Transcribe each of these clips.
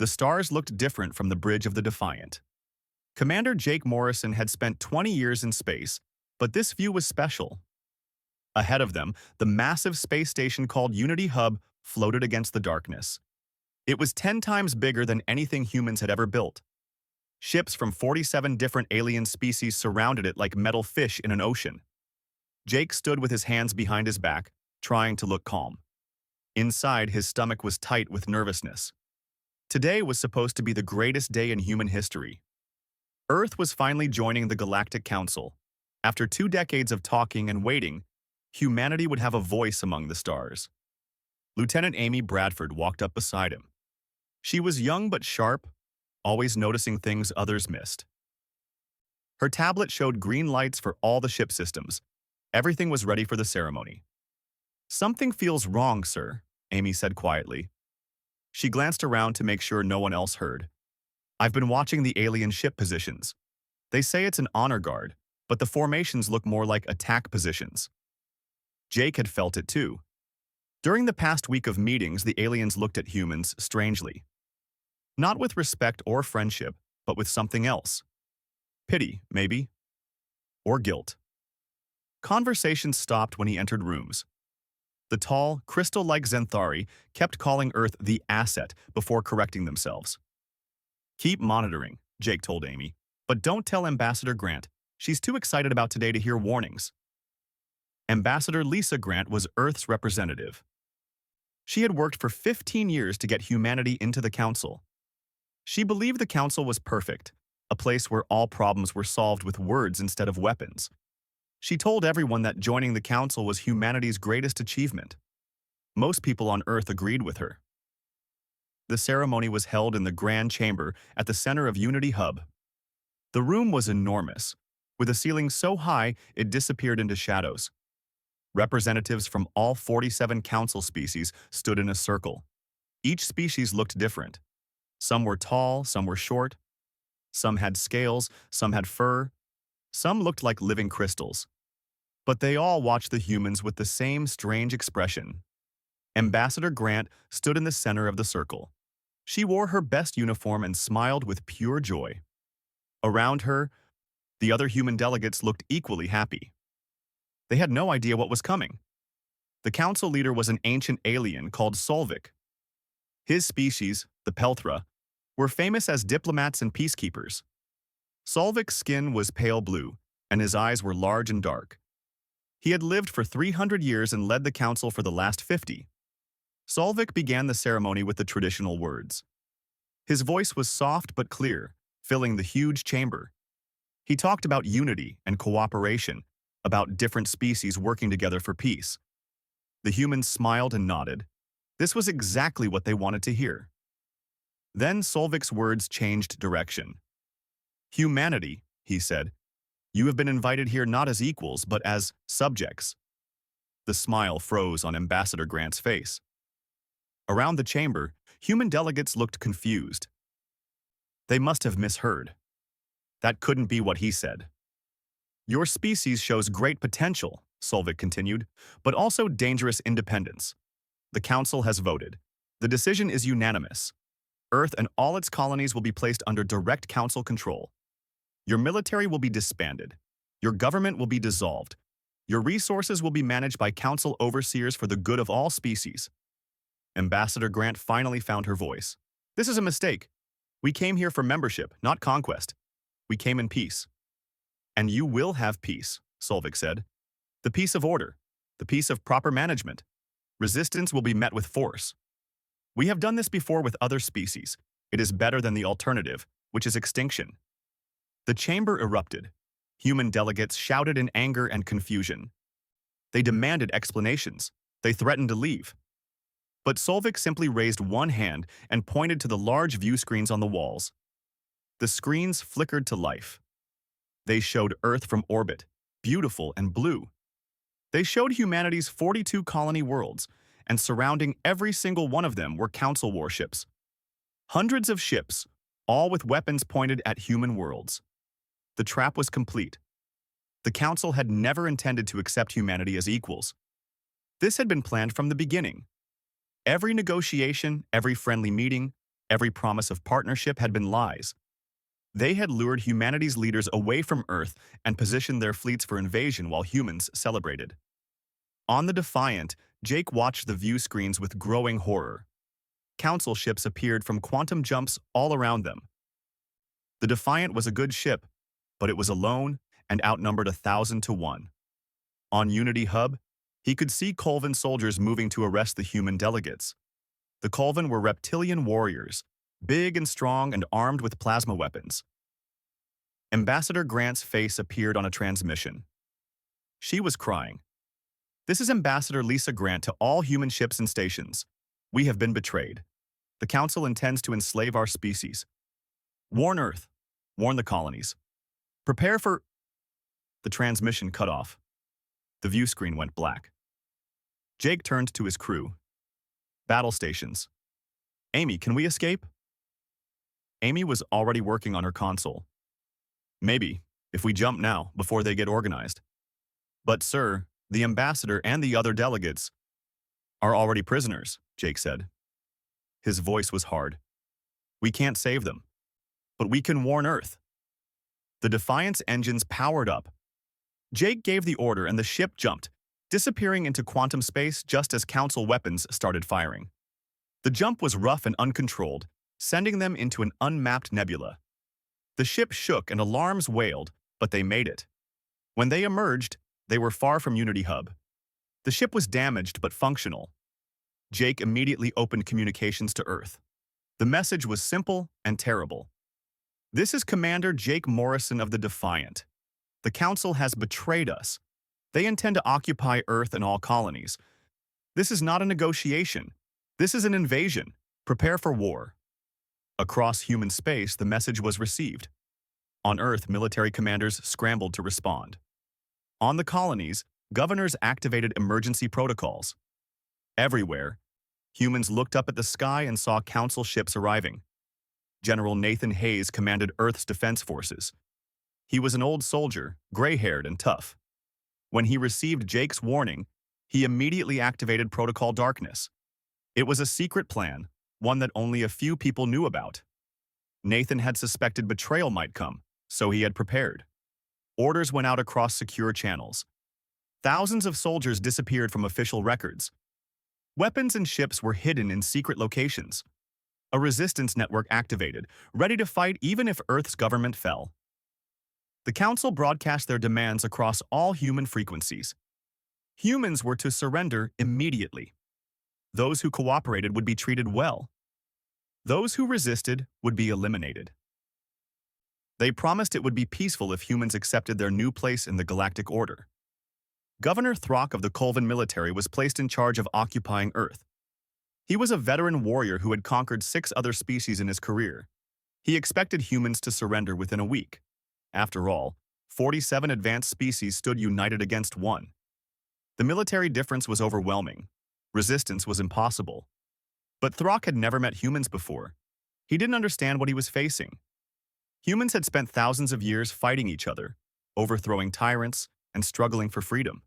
The stars looked different from the bridge of the Defiant. Commander Jake Morrison had spent 20 years in space, but this view was special. Ahead of them, the massive space station called Unity Hub floated against the darkness. It was 10 times bigger than anything humans had ever built. Ships from 47 different alien species surrounded it like metal fish in an ocean. Jake stood with his hands behind his back, trying to look calm. Inside, his stomach was tight with nervousness. Today was supposed to be the greatest day in human history. Earth was finally joining the Galactic Council. After 2 decades of talking and waiting, humanity would have a voice among the stars. Lieutenant Amy Bradford walked up beside him. She was young but sharp, always noticing things others missed. Her tablet showed green lights for all the ship systems. Everything was ready for the ceremony. "Something feels wrong, sir," Amy said quietly. She glanced around to make sure no one else heard. "I've been watching the alien ship positions. They say it's an honor guard, but the formations look more like attack positions." Jake had felt it too. During the past week of meetings, the aliens looked at humans strangely. Not with respect or friendship, but with something else. Pity, maybe. Or guilt. Conversations stopped when he entered rooms. The tall, crystal-like Zenthari kept calling Earth the asset before correcting themselves. "Keep monitoring," Jake told Amy, "but don't tell Ambassador Grant. She's too excited about today to hear warnings." Ambassador Lisa Grant was Earth's representative. She had worked for 15 years to get humanity into the Council. She believed the Council was perfect, a place where all problems were solved with words instead of weapons. She told everyone that joining the Council was humanity's greatest achievement. Most people on Earth agreed with her. The ceremony was held in the Grand Chamber at the center of Unity Hub. The room was enormous, with a ceiling so high it disappeared into shadows. Representatives from all 47 Council species stood in a circle. Each species looked different. Some were tall, some were short. Some had scales, some had fur. Some looked like living crystals. But they all watched the humans with the same strange expression. Ambassador Grant stood in the center of the circle. She wore her best uniform and smiled with pure joy. Around her, the other human delegates looked equally happy. They had no idea what was coming. The council leader was an ancient alien called Solvik. His species, the Pelthra, were famous as diplomats and peacekeepers. Solvik's skin was pale blue, and his eyes were large and dark. He had lived for 300 years and led the council for the last 50. Solvik began the ceremony with the traditional words. His voice was soft but clear, filling the huge chamber. He talked about unity and cooperation, about different species working together for peace. The humans smiled and nodded. This was exactly what they wanted to hear. Then Solvik's words changed direction. "Humanity," he said, "you have been invited here not as equals, but as subjects." The smile froze on Ambassador Grant's face. Around the chamber, human delegates looked confused. They must have misheard. That couldn't be what he said. "Your species shows great potential," Solvik continued, "but also dangerous independence. The Council has voted. The decision is unanimous. Earth and all its colonies will be placed under direct Council control. Your military will be disbanded. Your government will be dissolved. Your resources will be managed by Council overseers for the good of all species." Ambassador Grant finally found her voice. "This is a mistake. We came here for membership, not conquest. We came in peace." "And you will have peace," Solvik said. "The peace of order, the peace of proper management. Resistance will be met with force. We have done this before with other species. It is better than the alternative, which is extinction." The chamber erupted. Human delegates shouted in anger and confusion. They demanded explanations. They threatened to leave. But Solvik simply raised one hand and pointed to the large view screens on the walls. The screens flickered to life. They showed Earth from orbit, beautiful and blue. They showed humanity's 42 colony worlds, and surrounding every single one of them were council warships. Hundreds of ships, all with weapons pointed at human worlds. The trap was complete. The council had never intended to accept humanity as equals. This had been planned from the beginning. Every negotiation, every friendly meeting, Every promise of partnership had been lies. They had lured humanity's leaders away from Earth and positioned their fleets for invasion while humans celebrated. On the Defiant, Jake watched the view screens with growing horror. Council ships appeared from quantum jumps all around them. The Defiant was a good ship, but it was alone and outnumbered 1,000 to 1. On Unity Hub, he could see Colvin soldiers moving to arrest the human delegates. The Colvin were reptilian warriors, big and strong and armed with plasma weapons. Ambassador Grant's face appeared on a transmission. She was crying. "This is Ambassador Lisa Grant to all human ships and stations. We have been betrayed. The Council intends to enslave our species. Warn Earth. Warn the colonies. Prepare for—" The transmission cut off. The view screen went black. Jake turned to his crew. "Battle stations. Amy, can we escape?" Amy was already working on her console. "Maybe, if we jump now, before they get organized. But, sir, the ambassador and the other delegates are already prisoners," Jake said. His voice was hard. "We can't save them. But we can warn Earth." The Defiant's engines powered up. Jake gave the order and the ship jumped, disappearing into quantum space just as Council weapons started firing. The jump was rough and uncontrolled, sending them into an unmapped nebula. The ship shook and alarms wailed, but they made it. When they emerged, they were far from Unity Hub. The ship was damaged but functional. Jake immediately opened communications to Earth. The message was simple and terrible. "This is Commander Jake Morrison of the Defiant. The Council has betrayed us. They intend to occupy Earth and all colonies. This is not a negotiation. This is an invasion. Prepare for war." Across human space, the message was received. On Earth, military commanders scrambled to respond. On the colonies, governors activated emergency protocols. Everywhere, humans looked up at the sky and saw Council ships arriving. General Nathan Hayes commanded Earth's defense forces. He was an old soldier, gray-haired and tough. When he received Jake's warning, he immediately activated Protocol Darkness. It was a secret plan, one that only a few people knew about. Nathan had suspected betrayal might come, so he had prepared. Orders went out across secure channels. Thousands of soldiers disappeared from official records. Weapons and ships were hidden in secret locations. A resistance network activated, ready to fight even if Earth's government fell. The Council broadcast their demands across all human frequencies. Humans were to surrender immediately. Those who cooperated would be treated well. Those who resisted would be eliminated. They promised it would be peaceful if humans accepted their new place in the galactic order. Governor Throck of the Colvin military was placed in charge of occupying Earth. He was a veteran warrior who had conquered 6 other species in his career. He expected humans to surrender within a week. After all, 47 advanced species stood united against one. The military difference was overwhelming. Resistance was impossible. But Throck had never met humans before. He didn't understand what he was facing. Humans had spent thousands of years fighting each other, overthrowing tyrants, and struggling for freedom.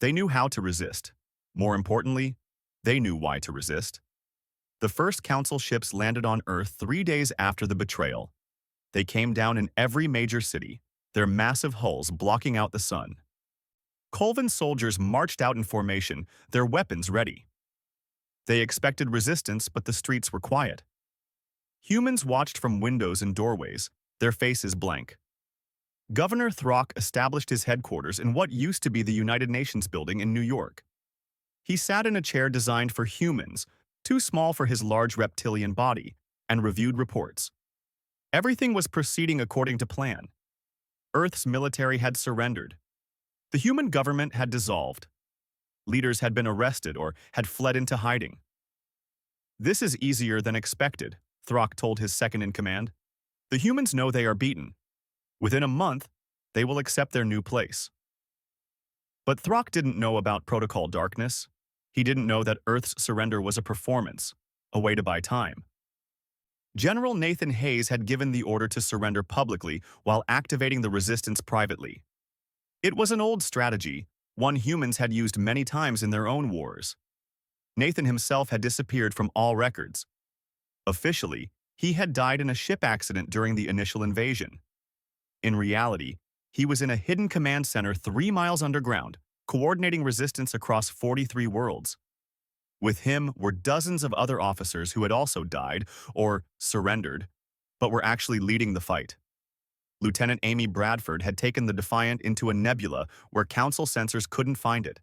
They knew how to resist. More importantly, they knew why to resist. The first Council ships landed on Earth 3 days after the betrayal. They came down in every major city, their massive hulls blocking out the sun. Colvin soldiers marched out in formation, their weapons ready. They expected resistance, but the streets were quiet. Humans watched from windows and doorways, their faces blank. Governor Throck established his headquarters in what used to be the United Nations building in New York. He sat in a chair designed for humans, too small for his large reptilian body, and reviewed reports. Everything was proceeding according to plan. Earth's military had surrendered. The human government had dissolved. Leaders had been arrested or had fled into hiding. "This is easier than expected," Throck told his second-in-command. "The humans know they are beaten. Within a month, they will accept their new place." But Throck didn't know about Protocol Darkness. He didn't know that Earth's surrender was a performance, a way to buy time. General Nathan Hayes had given the order to surrender publicly while activating the resistance privately. It was an old strategy, one humans had used many times in their own wars. Nathan himself had disappeared from all records. Officially, he had died in a ship accident during the initial invasion. In reality, he was in a hidden command center 3 miles underground, coordinating resistance across 43 worlds. With him were dozens of other officers who had also died or surrendered, but were actually leading the fight. Lieutenant Amy Bradford had taken the Defiant into a nebula where Council sensors couldn't find it.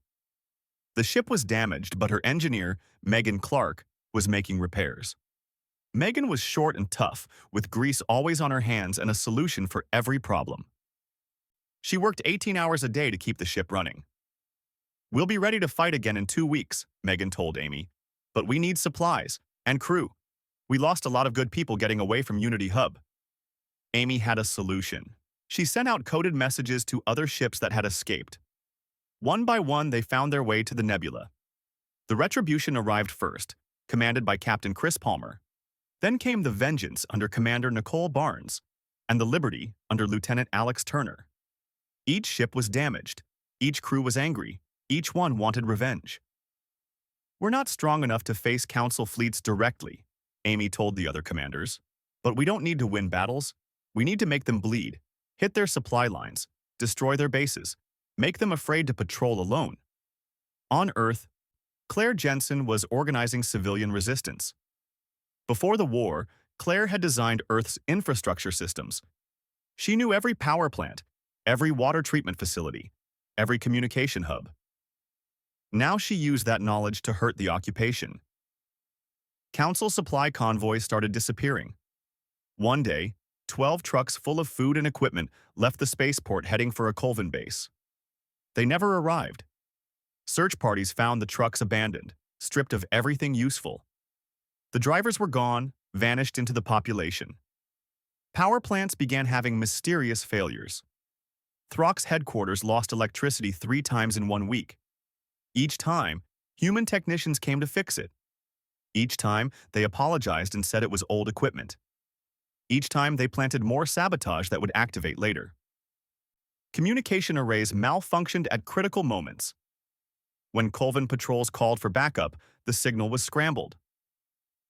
The ship was damaged, but her engineer, Megan Clark, was making repairs. Megan was short and tough, with grease always on her hands and a solution for every problem. She worked 18 hours a day to keep the ship running. "We'll be ready to fight again in 2 weeks," Megan told Amy. "But we need supplies and crew. We lost a lot of good people getting away from Unity Hub." Amy had a solution. She sent out coded messages to other ships that had escaped. One by one, they found their way to the nebula. The Retribution arrived first, commanded by Captain Chris Palmer. Then came the Vengeance under Commander Nicole Barnes, and the Liberty under Lieutenant Alex Turner. Each ship was damaged. Each crew was angry. Each one wanted revenge. "We're not strong enough to face Council fleets directly," Amy told the other commanders. "But we don't need to win battles. We need to make them bleed, hit their supply lines, destroy their bases, make them afraid to patrol alone." On Earth, Claire Jensen was organizing civilian resistance. Before the war, Claire had designed Earth's infrastructure systems. She knew every power plant, every water treatment facility, every communication hub. Now she used that knowledge to hurt the occupation. Council supply convoys started disappearing. One day, 12 trucks full of food and equipment left the spaceport heading for a Colvin base. They never arrived. Search parties found the trucks abandoned, stripped of everything useful. The drivers were gone, vanished into the population. Power plants began having mysterious failures. Throck's headquarters lost electricity 3 times in 1 week. Each time, human technicians came to fix it. Each time, they apologized and said it was old equipment. Each time, they planted more sabotage that would activate later. Communication arrays malfunctioned at critical moments. When Colvin patrols called for backup, the signal was scrambled.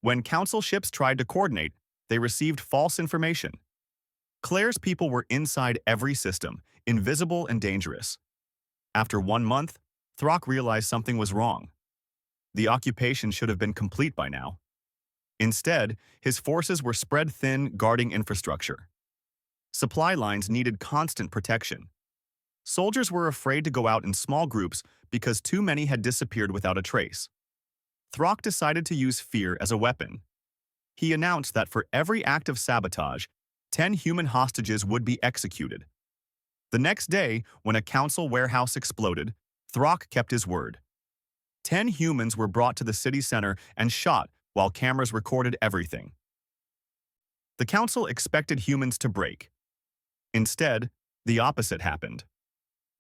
When Council ships tried to coordinate, they received false information. Claire's people were inside every system, invisible and dangerous. After 1 month, Throck realized something was wrong. The occupation should have been complete by now. Instead, his forces were spread thin, guarding infrastructure. Supply lines needed constant protection. Soldiers were afraid to go out in small groups because too many had disappeared without a trace. Throck decided to use fear as a weapon. He announced that for every act of sabotage, 10 human hostages would be executed. The next day, when a council warehouse exploded, Throck kept his word. 10 humans were brought to the city center and shot while cameras recorded everything. The council expected humans to break. Instead, the opposite happened.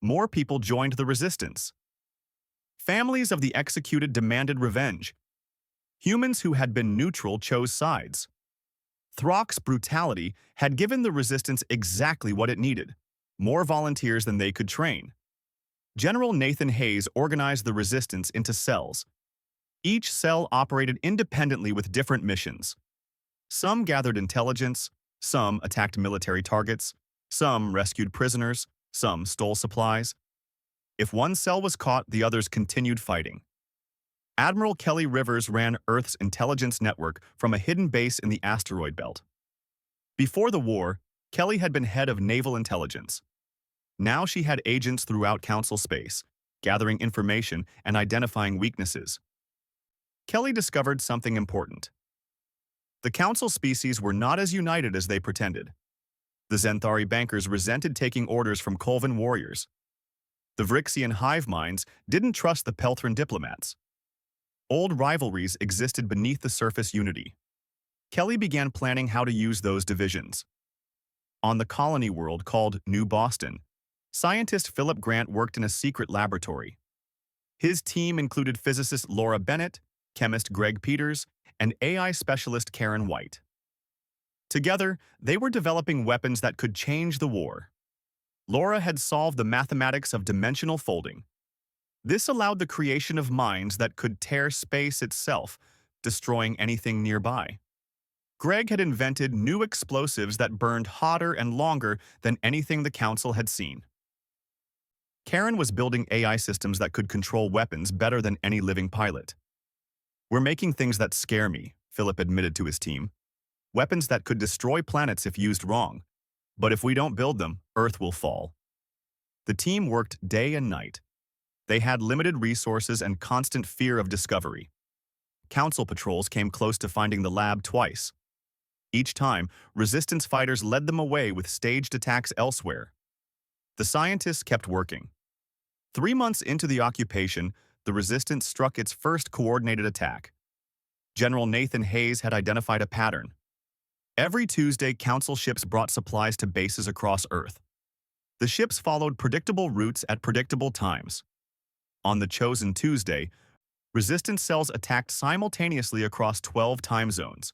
More people joined the resistance. Families of the executed demanded revenge. Humans who had been neutral chose sides. Throck's brutality had given the resistance exactly what it needed: more volunteers than they could train. General Nathan Hayes organized the resistance into cells. Each cell operated independently with different missions. Some gathered intelligence, some attacked military targets, some rescued prisoners, some stole supplies. If one cell was caught, the others continued fighting. Admiral Kelly Rivers ran Earth's intelligence network from a hidden base in the asteroid belt. Before the war, Kelly had been head of naval intelligence. Now she had agents throughout Council space, gathering information and identifying weaknesses. Kelly discovered something important. The Council species were not as united as they pretended. The Zenthari bankers resented taking orders from Colvin warriors. The Vrixian hive minds didn't trust the Pelthran diplomats. Old rivalries existed beneath the surface unity. Kelly began planning how to use those divisions. On the colony world called New Boston, scientist Philip Grant worked in a secret laboratory. His team included physicist Laura Bennett, chemist Greg Peters, and AI specialist Karen White. Together, they were developing weapons that could change the war. Laura had solved the mathematics of dimensional folding. This allowed the creation of mines that could tear space itself, destroying anything nearby. Greg had invented new explosives that burned hotter and longer than anything the Council had seen. Karen was building AI systems that could control weapons better than any living pilot. "We're making things that scare me," Philip admitted to his team. "Weapons that could destroy planets if used wrong. But if we don't build them, Earth will fall." The team worked day and night. They had limited resources and constant fear of discovery. Council patrols came close to finding the lab twice. Each time, resistance fighters led them away with staged attacks elsewhere. The scientists kept working. 3 months into the occupation, the resistance struck its first coordinated attack. General Nathan Hayes had identified a pattern. Every Tuesday, Council ships brought supplies to bases across Earth. The ships followed predictable routes at predictable times. On the chosen Tuesday, resistance cells attacked simultaneously across 12 time zones.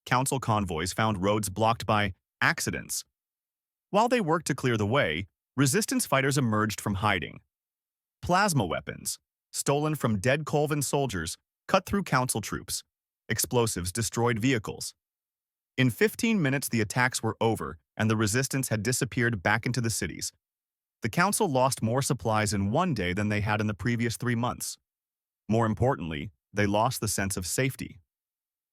Council convoys found roads blocked by accidents. While they worked to clear the way, resistance fighters emerged from hiding. Plasma weapons, stolen from dead Colvin soldiers, cut through Council troops. Explosives destroyed vehicles. In 15 minutes, the attacks were over, and the resistance had disappeared back into the cities. The Council lost more supplies in one day than they had in the previous 3 months. More importantly, they lost the sense of safety.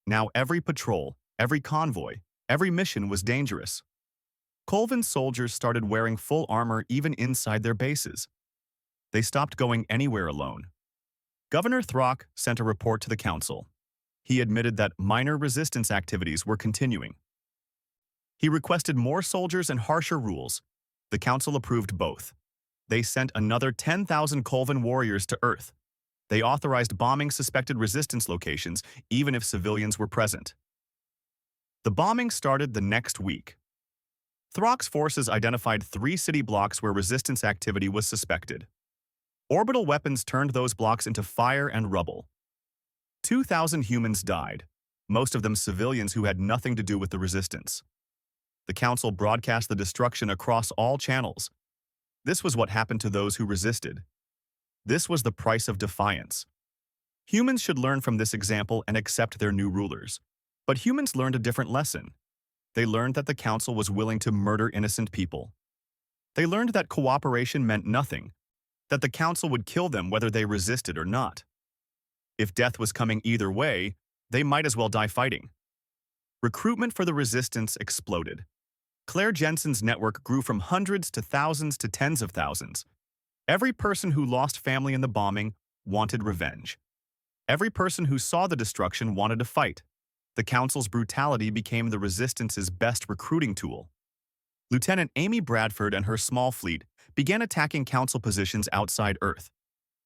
Now every patrol, every convoy, every mission was dangerous. Colvin soldiers started wearing full armor even inside their bases. They stopped going anywhere alone. Governor Throck sent a report to the Council. He admitted that minor resistance activities were continuing. He requested more soldiers and harsher rules. The Council approved both. They sent another 10,000 Colvin warriors to Earth. They authorized bombing suspected resistance locations, even if civilians were present. The bombing started the next week. Throck's forces identified 3 city blocks where resistance activity was suspected. Orbital weapons turned those blocks into fire and rubble. 2,000 humans died, most of them civilians who had nothing to do with the resistance. The Council broadcast the destruction across all channels. This was what happened to those who resisted. This was the price of defiance. Humans should learn from this example and accept their new rulers. But humans learned a different lesson. They learned that the Council was willing to murder innocent people. They learned that cooperation meant nothing, that the Council would kill them whether they resisted or not. If death was coming either way, they might as well die fighting. Recruitment for the resistance exploded. Claire Jensen's network grew from hundreds to thousands to tens of thousands. Every person who lost family in the bombing wanted revenge. Every person who saw the destruction wanted to fight. The Council's brutality became the Resistance's best recruiting tool. Lieutenant Amy Bradford and her small fleet began attacking Council positions outside Earth.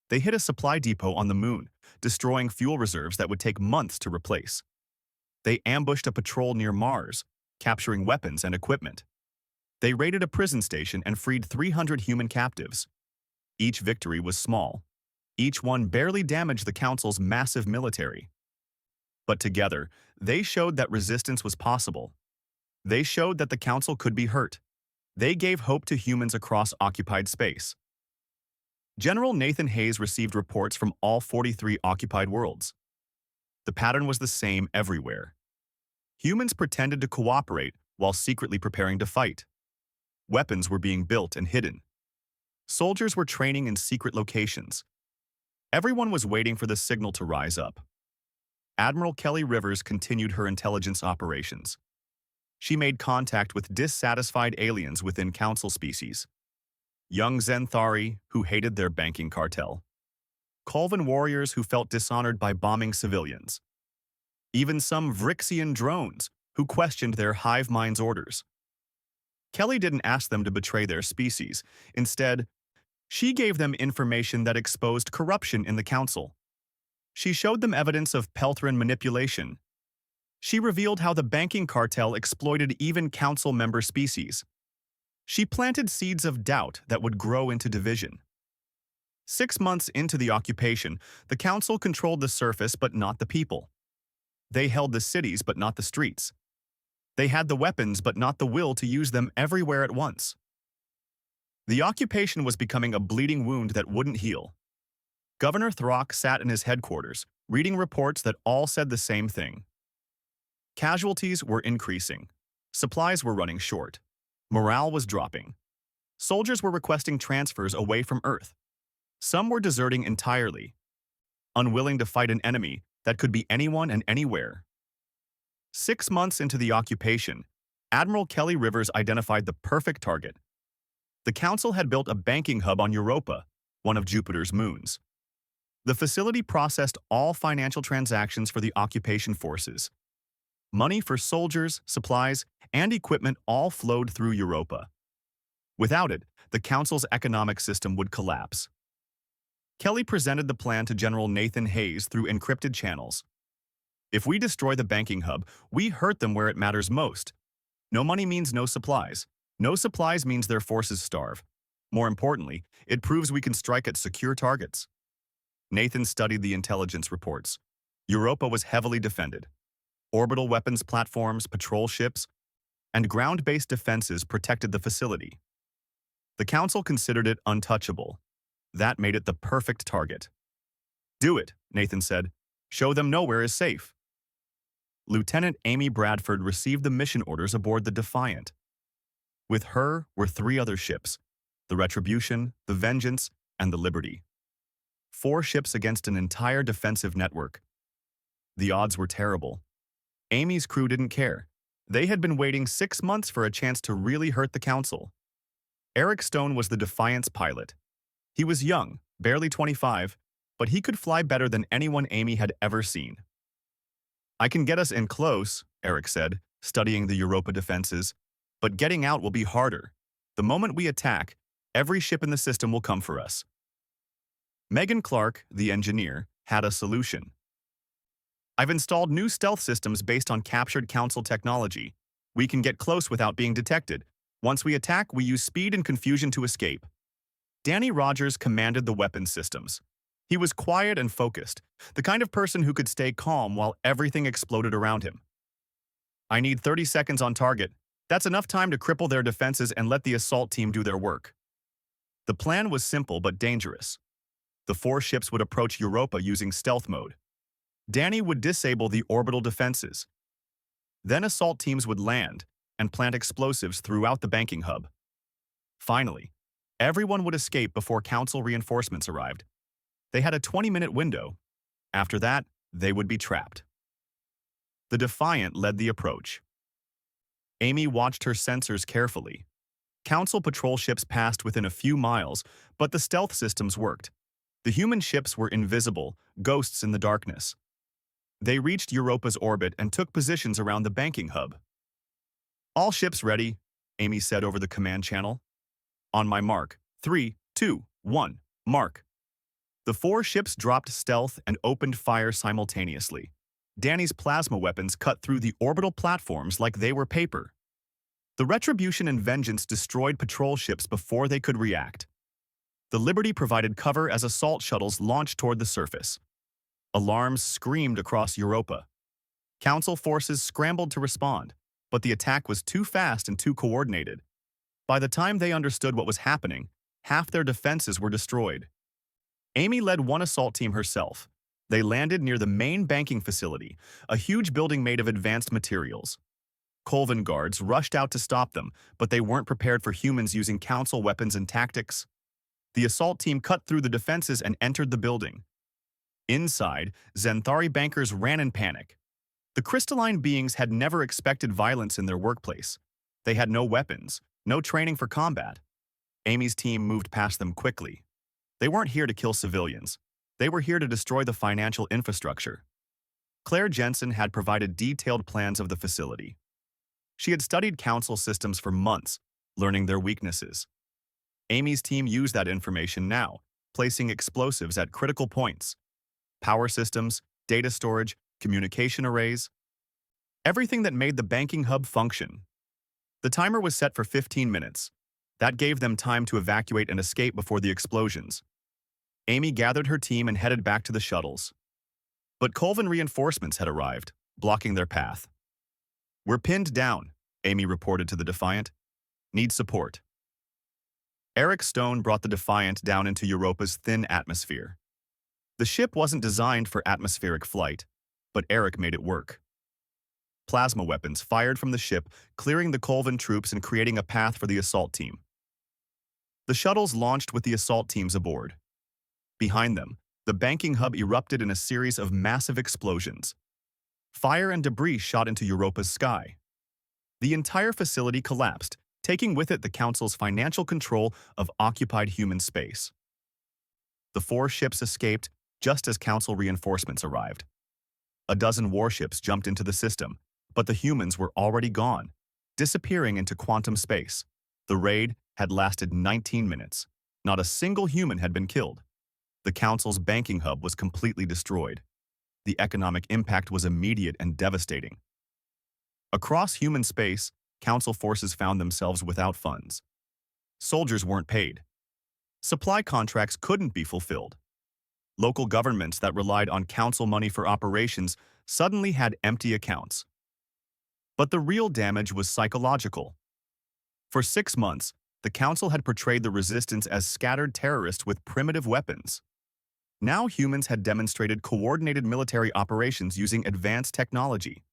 They hit a supply depot on the Moon, destroying fuel reserves that would take months to replace. They ambushed a patrol near Mars, capturing weapons and equipment. They raided a prison station and freed 300 human captives. Each victory was small. Each one barely damaged the Council's massive military. But together, they showed that resistance was possible. They showed that the Council could be hurt. They gave hope to humans across occupied space. General Nathan Hayes received reports from all 43 occupied worlds. The pattern was the same everywhere. Humans pretended to cooperate while secretly preparing to fight. Weapons were being built and hidden. Soldiers were training in secret locations. Everyone was waiting for the signal to rise up. Admiral Kelly Rivers continued her intelligence operations. She made contact with dissatisfied aliens within Council species. Young Zenthari, who hated their banking cartel. Colvin warriors who felt dishonored by bombing civilians. Even some Vrixian drones who questioned their hive mind's orders. Kelly didn't ask them to betray their species. Instead, she gave them information that exposed corruption in the Council. She showed them evidence of Pelthrin manipulation. She revealed how the banking cartel exploited even Council member species. She planted seeds of doubt that would grow into division. 6 months into the occupation, the Council controlled the surface but not the people. They held the cities but not the streets. They had the weapons but not the will to use them everywhere at once. The occupation was becoming a bleeding wound that wouldn't heal. Governor Throck sat in his headquarters, reading reports that all said the same thing. Casualties were increasing. Supplies were running short. Morale was dropping. Soldiers were requesting transfers away from Earth. Some were deserting entirely, unwilling to fight an enemy that could be anyone and anywhere. 6 months into the occupation, Admiral Kelly Rivers identified the perfect target. The Council had built a banking hub on Europa, one of Jupiter's moons. The facility processed all financial transactions for the occupation forces. Money for soldiers, supplies, and equipment all flowed through Europa. Without it, the Council's economic system would collapse. Kelly presented the plan to General Nathan Hayes through encrypted channels. If we destroy the banking hub, we hurt them where it matters most. No money means no supplies. No supplies means their forces starve. More importantly, it proves we can strike at secure targets. Nathan studied the intelligence reports. Europa was heavily defended. Orbital weapons platforms, patrol ships, and ground-based defenses protected the facility. The Council considered it untouchable. That made it the perfect target. "Do it," Nathan said. "Show them nowhere is safe." Lieutenant Amy Bradford received the mission orders aboard the Defiant. With her were 3 other ships, the Retribution, the Vengeance, and the Liberty. 4 ships against an entire defensive network. The odds were terrible. Amy's crew didn't care. They had been waiting 6 months for a chance to really hurt the Council. Eric Stone was the Defiant's pilot. He was young, barely 25, but he could fly better than anyone Amy had ever seen. "I can get us in close," Eric said, studying the Europa defenses, "but getting out will be harder. The moment we attack, every ship in the system will come for us." Megan Clark, the engineer, had a solution. "I've installed new stealth systems based on captured Council technology. We can get close without being detected. Once we attack, we use speed and confusion to escape." Danny Rogers commanded the weapons systems. He was quiet and focused, the kind of person who could stay calm while everything exploded around him. "I need 30 seconds on target. That's enough time to cripple their defenses and let the assault team do their work." The plan was simple but dangerous. The 4 ships would approach Europa using stealth mode. Danny would disable the orbital defenses. Then assault teams would land and plant explosives throughout the banking hub. Finally, everyone would escape before Council reinforcements arrived. They had a 20-minute window. After that, they would be trapped. The Defiant led the approach. Amy watched her sensors carefully. Council patrol ships passed within a few miles, but the stealth systems worked. The human ships were invisible, ghosts in the darkness. They reached Europa's orbit and took positions around the banking hub. "All ships ready," Amy said over the command channel. "On my mark. 3, 2, 1, mark." The 4 ships dropped stealth and opened fire simultaneously. Danny's plasma weapons cut through the orbital platforms like they were paper. The Retribution and Vengeance destroyed patrol ships before they could react. The Liberty provided cover as assault shuttles launched toward the surface. Alarms screamed across Europa. Council forces scrambled to respond, but the attack was too fast and too coordinated. By the time they understood what was happening, half their defenses were destroyed. Amy led one assault team herself. They landed near the main banking facility, a huge building made of advanced materials. Colvin guards rushed out to stop them, but they weren't prepared for humans using Council weapons and tactics. The assault team cut through the defenses and entered the building. Inside, Xanthari bankers ran in panic. The crystalline beings had never expected violence in their workplace. They had no weapons, no training for combat. Amy's team moved past them quickly. They weren't here to kill civilians. They were here to destroy the financial infrastructure. Claire Jensen had provided detailed plans of the facility. She had studied Council systems for months, learning their weaknesses. Amy's team used that information now, placing explosives at critical points. Power systems, data storage, communication arrays. Everything that made the banking hub function. The timer was set for 15 minutes. That gave them time to evacuate and escape before the explosions. Amy gathered her team and headed back to the shuttles. But Colvin reinforcements had arrived, blocking their path. "We're pinned down," Amy reported to the Defiant. "Need support." Eric Stone brought the Defiant down into Europa's thin atmosphere. The ship wasn't designed for atmospheric flight, but Eric made it work. Plasma weapons fired from the ship, clearing the Colvin troops and creating a path for the assault team. The shuttles launched with the assault teams aboard. Behind them, the banking hub erupted in a series of massive explosions. Fire and debris shot into Europa's sky. The entire facility collapsed, taking with it the Council's financial control of occupied human space. The 4 ships escaped just as Council reinforcements arrived. A dozen warships jumped into the system, but the humans were already gone, disappearing into quantum space. The raid had lasted 19 minutes. Not a single human had been killed. The Council's banking hub was completely destroyed. The economic impact was immediate and devastating. Across human space, Council forces found themselves without funds. Soldiers weren't paid. Supply contracts couldn't be fulfilled. Local governments that relied on Council money for operations suddenly had empty accounts. But the real damage was psychological. For 6 months, the Council had portrayed the Resistance as scattered terrorists with primitive weapons. Now humans had demonstrated coordinated military operations using advanced technology.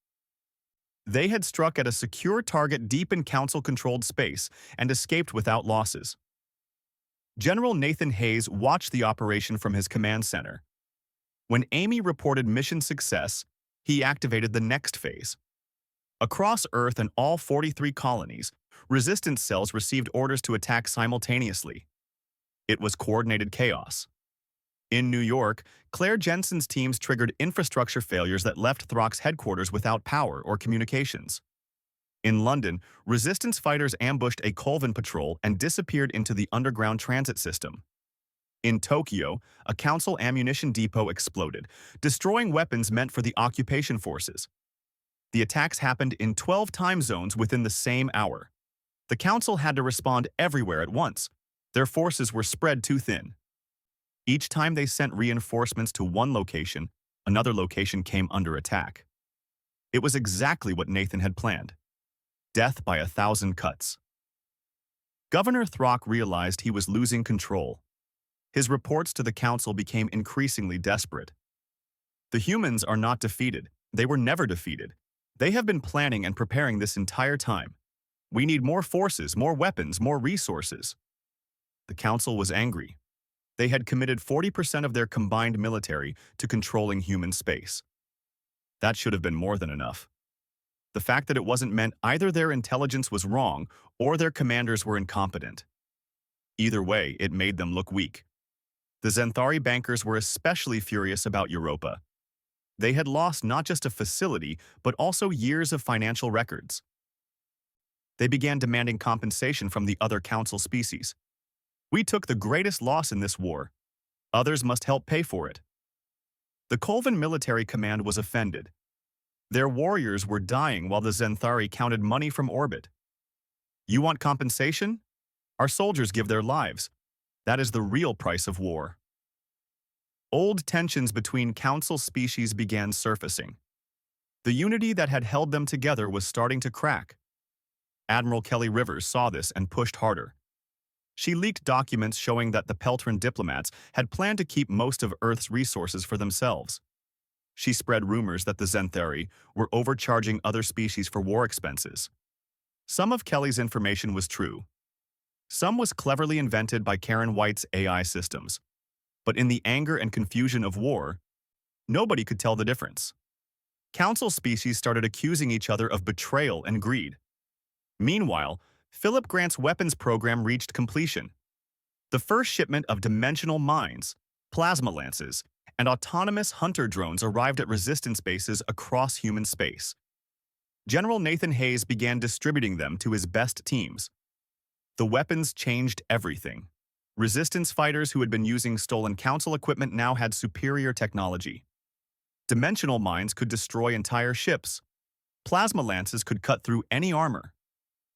They had struck at a secure target deep in Council-controlled space and escaped without losses. General Nathan Hayes watched the operation from his command center. When Amy reported mission success, he activated the next phase. Across Earth and all 43 colonies, resistance cells received orders to attack simultaneously. It was coordinated chaos. In New York, Claire Jensen's teams triggered infrastructure failures that left Throck's headquarters without power or communications. In London, resistance fighters ambushed a Colvin patrol and disappeared into the underground transit system. In Tokyo, a Council ammunition depot exploded, destroying weapons meant for the occupation forces. The attacks happened in 12 time zones within the same hour. The Council had to respond everywhere at once. Their forces were spread too thin. Each time they sent reinforcements to one location, another location came under attack. It was exactly what Nathan had planned. Death by 1,000 cuts. Governor Throck realized he was losing control. His reports to the Council became increasingly desperate. The humans are not defeated. They were never defeated. They have been planning and preparing this entire time. We need more forces, more weapons, more resources. The Council was angry. They had committed 40% of their combined military to controlling human space. That should have been more than enough. The fact that it wasn't meant either their intelligence was wrong or their commanders were incompetent. Either way, it made them look weak. The Zenthari bankers were especially furious about Europa. They had lost not just a facility, but also years of financial records. They began demanding compensation from the other Council species. We took the greatest loss in this war. Others must help pay for it. The Colvin military command was offended. Their warriors were dying while the Zenthari counted money from orbit. You want compensation? Our soldiers give their lives. That is the real price of war. Old tensions between Council species began surfacing. The unity that had held them together was starting to crack. Admiral Kelly Rivers saw this and pushed harder. She leaked documents showing that the Peltran diplomats had planned to keep most of Earth's resources for themselves. She spread rumors that the Zenthari were overcharging other species for war expenses. Some of Kelly's information was true. Some was cleverly invented by Karen White's AI systems. But in the anger and confusion of war, nobody could tell the difference. Council species started accusing each other of betrayal and greed. Meanwhile, Philip Grant's weapons program reached completion. The first shipment of dimensional mines, plasma lances, and autonomous hunter drones arrived at resistance bases across human space. General Nathan Hayes began distributing them to his best teams. The weapons changed everything. Resistance fighters who had been using stolen Council equipment now had superior technology. Dimensional mines could destroy entire ships. Plasma lances could cut through any armor.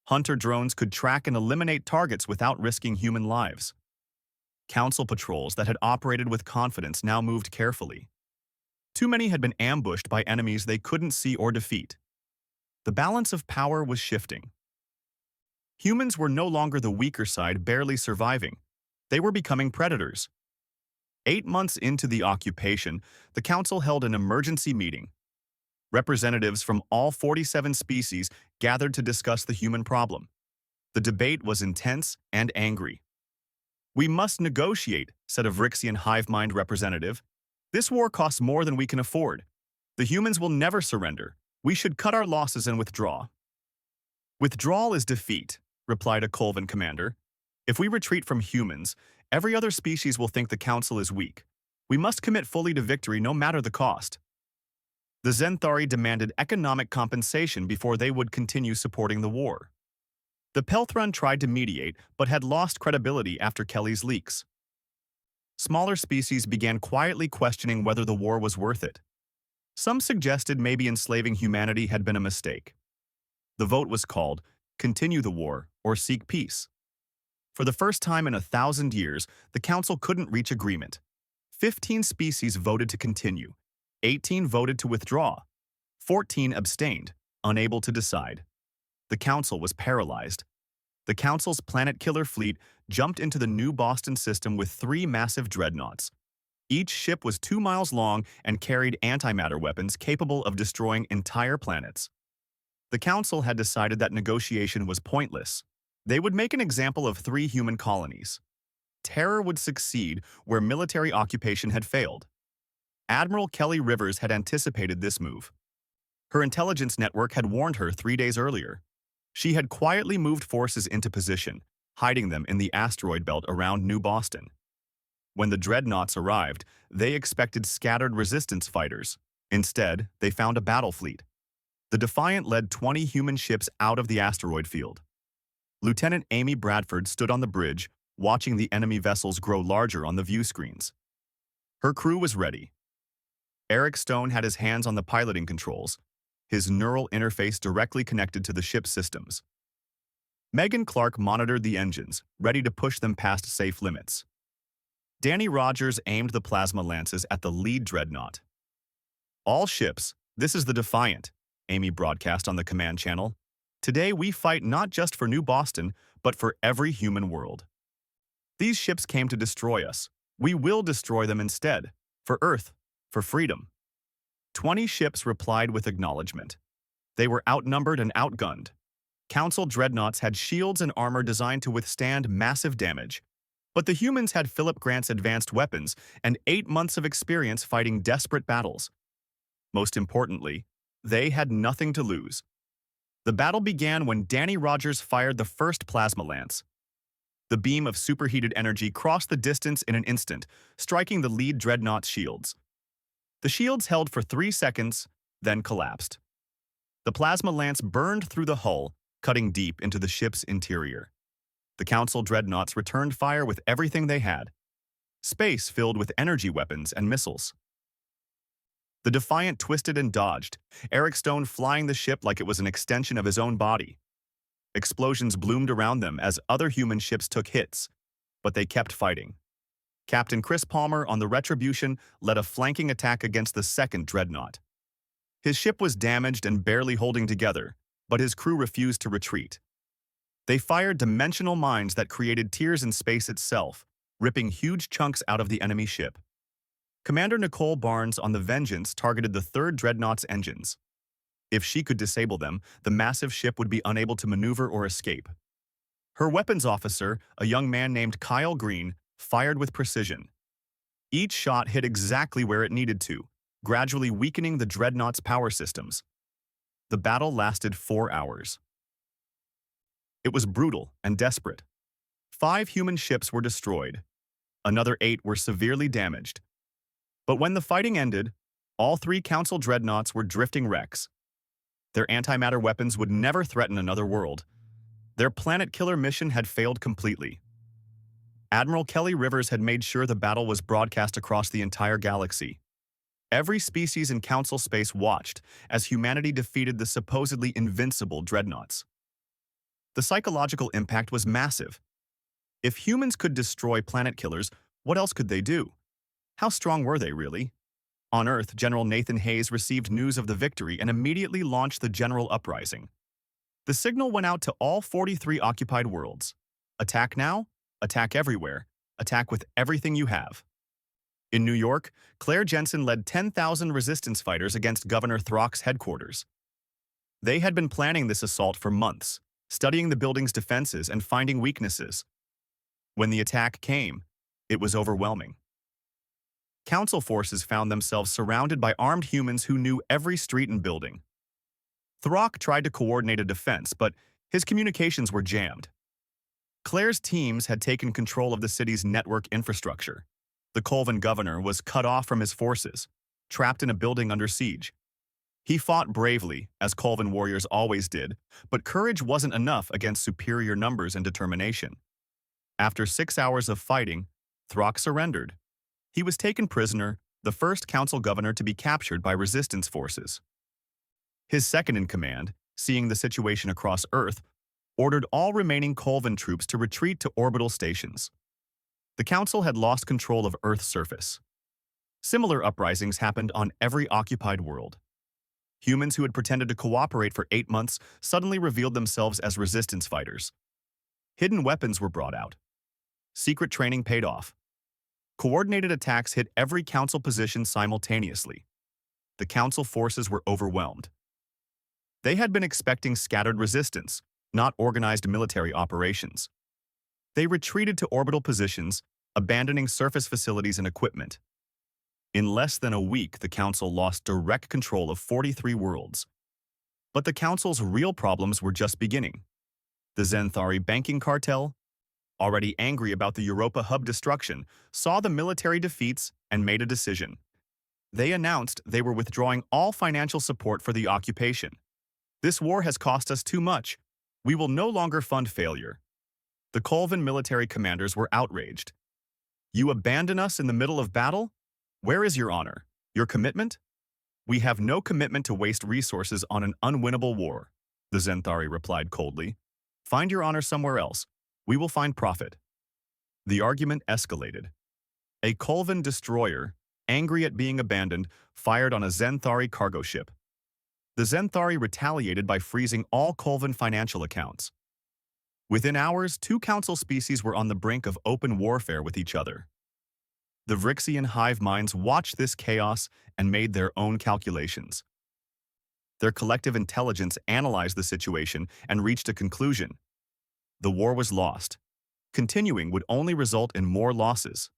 Hunter drones could track and eliminate targets without risking human lives. Council patrols that had operated with confidence now moved carefully. Too many had been ambushed by enemies they couldn't see or defeat. The balance of power was shifting. Humans were no longer the weaker side barely surviving. They were becoming predators. 8 months into the occupation, the Council held an emergency meeting. Representatives from all 47 species gathered to discuss the human problem. The debate was intense and angry. "We must negotiate," said a Vrixian hive mind representative. "This war costs more than we can afford. The humans will never surrender. We should cut our losses and withdraw." "Withdrawal is defeat," replied a Colvin commander. "If we retreat from humans, every other species will think the Council is weak. We must commit fully to victory no matter the cost." The Zenthari demanded economic compensation before they would continue supporting the war. The Pelthran tried to mediate, but had lost credibility after Kelly's leaks. Smaller species began quietly questioning whether the war was worth it. Some suggested maybe enslaving humanity had been a mistake. The vote was called, continue the war or seek peace. For the first time in 1,000 years, the Council couldn't reach agreement. 15 species voted to continue, 18 voted to withdraw, 14 abstained, unable to decide. The Council was paralyzed. The Council's planet killer fleet jumped into the New Boston system with 3 massive dreadnoughts. Each ship was 2 miles long and carried antimatter weapons capable of destroying entire planets. The Council had decided that negotiation was pointless. They would make an example of 3 human colonies. Terror would succeed where military occupation had failed. Admiral Kelly Rivers had anticipated this move. Her intelligence network had warned her 3 days earlier. She had quietly moved forces into position, hiding them in the asteroid belt around New Boston. When the dreadnoughts arrived, they expected scattered resistance fighters. Instead, they found a battle fleet. The Defiant led 20 human ships out of the asteroid field. Lieutenant Amy Bradford stood on the bridge, watching the enemy vessels grow larger on the view screens. Her crew was ready. Eric Stone had his hands on the piloting controls, his neural interface directly connected to the ship's systems. Megan Clark monitored the engines, ready to push them past safe limits. Danny Rogers aimed the plasma lances at the lead dreadnought. "All ships, this is the Defiant," Amy broadcast on the command channel. "Today we fight not just for New Boston, but for every human world. These ships came to destroy us. We will destroy them instead. For Earth, for freedom." 20 ships replied with acknowledgement. They were outnumbered and outgunned. Council dreadnoughts had shields and armor designed to withstand massive damage. But the humans had Philip Grant's advanced weapons and 8 months of experience fighting desperate battles. Most importantly, they had nothing to lose. The battle began when Danny Rogers fired the first plasma lance. The beam of superheated energy crossed the distance in an instant, striking the lead dreadnought's shields. The shields held for 3 seconds, then collapsed. The plasma lance burned through the hull, cutting deep into the ship's interior. The Council dreadnoughts returned fire with everything they had. Space filled with energy weapons and missiles. The Defiant twisted and dodged, Eric Stone flying the ship like it was an extension of his own body. Explosions bloomed around them as other human ships took hits, but they kept fighting. Captain Chris Palmer on the Retribution led a flanking attack against the second dreadnought. His ship was damaged and barely holding together, but his crew refused to retreat. They fired dimensional mines that created tears in space itself, ripping huge chunks out of the enemy ship. Commander Nicole Barnes on the Vengeance targeted the third dreadnought's engines. If she could disable them, the massive ship would be unable to maneuver or escape. Her weapons officer, a young man named Kyle Green, fired with precision. Each shot hit exactly where it needed to, gradually weakening the dreadnought's power systems. The battle lasted 4 hours. It was brutal and desperate. 5 human ships were destroyed. Another 8 were severely damaged. But when the fighting ended, all 3 Council dreadnoughts were drifting wrecks. Their antimatter weapons would never threaten another world. Their planet-killer mission had failed completely. Admiral Kelly Rivers had made sure the battle was broadcast across the entire galaxy. Every species in Council space watched as humanity defeated the supposedly invincible dreadnoughts. The psychological impact was massive. If humans could destroy planet killers, what else could they do? How strong were they, really? On Earth, General Nathan Hayes received news of the victory and immediately launched the General Uprising. The signal went out to all 43 occupied worlds. Attack now, attack everywhere, attack with everything you have. In New York, Claire Jensen led 10,000 resistance fighters against Governor Throck's headquarters. They had been planning this assault for months, studying the building's defenses and finding weaknesses. When the attack came, it was overwhelming. Council forces found themselves surrounded by armed humans who knew every street and building. Throck tried to coordinate a defense, but his communications were jammed. Claire's teams had taken control of the city's network infrastructure. The Colvin governor was cut off from his forces, trapped in a building under siege. He fought bravely, as Colvin warriors always did, but courage wasn't enough against superior numbers and determination. After 6 hours of fighting, Throck surrendered. He was taken prisoner, the first council governor to be captured by resistance forces. His second-in-command, seeing the situation across Earth, ordered all remaining Colvin troops to retreat to orbital stations. The council had lost control of Earth's surface. Similar uprisings happened on every occupied world. Humans who had pretended to cooperate for 8 months suddenly revealed themselves as resistance fighters. Hidden weapons were brought out. Secret training paid off. Coordinated attacks hit every council position simultaneously. The council forces were overwhelmed. They had been expecting scattered resistance, not organized military operations. They retreated to orbital positions, abandoning surface facilities and equipment. In less than a week, the Council lost direct control of 43 worlds. But the Council's real problems were just beginning. The Zenthari banking cartel, already angry about the Europa hub destruction, saw the military defeats and made a decision. They announced they were withdrawing all financial support for the occupation. "This war has cost us too much. We will no longer fund failure." The Colvin military commanders were outraged. "You abandon us in the middle of battle? Where is your honor? Your commitment?" "We have no commitment to waste resources on an unwinnable war," the Zenthari replied coldly. "Find your honor somewhere else. We will find profit." The argument escalated. A Colvin destroyer, angry at being abandoned, fired on a Zenthari cargo ship. The Zenthari retaliated by freezing all Colvin financial accounts. Within hours, 2 council species were on the brink of open warfare with each other. The Vrixian hive minds watched this chaos and made their own calculations. Their collective intelligence analyzed the situation and reached a conclusion. The war was lost. Continuing would only result in more losses.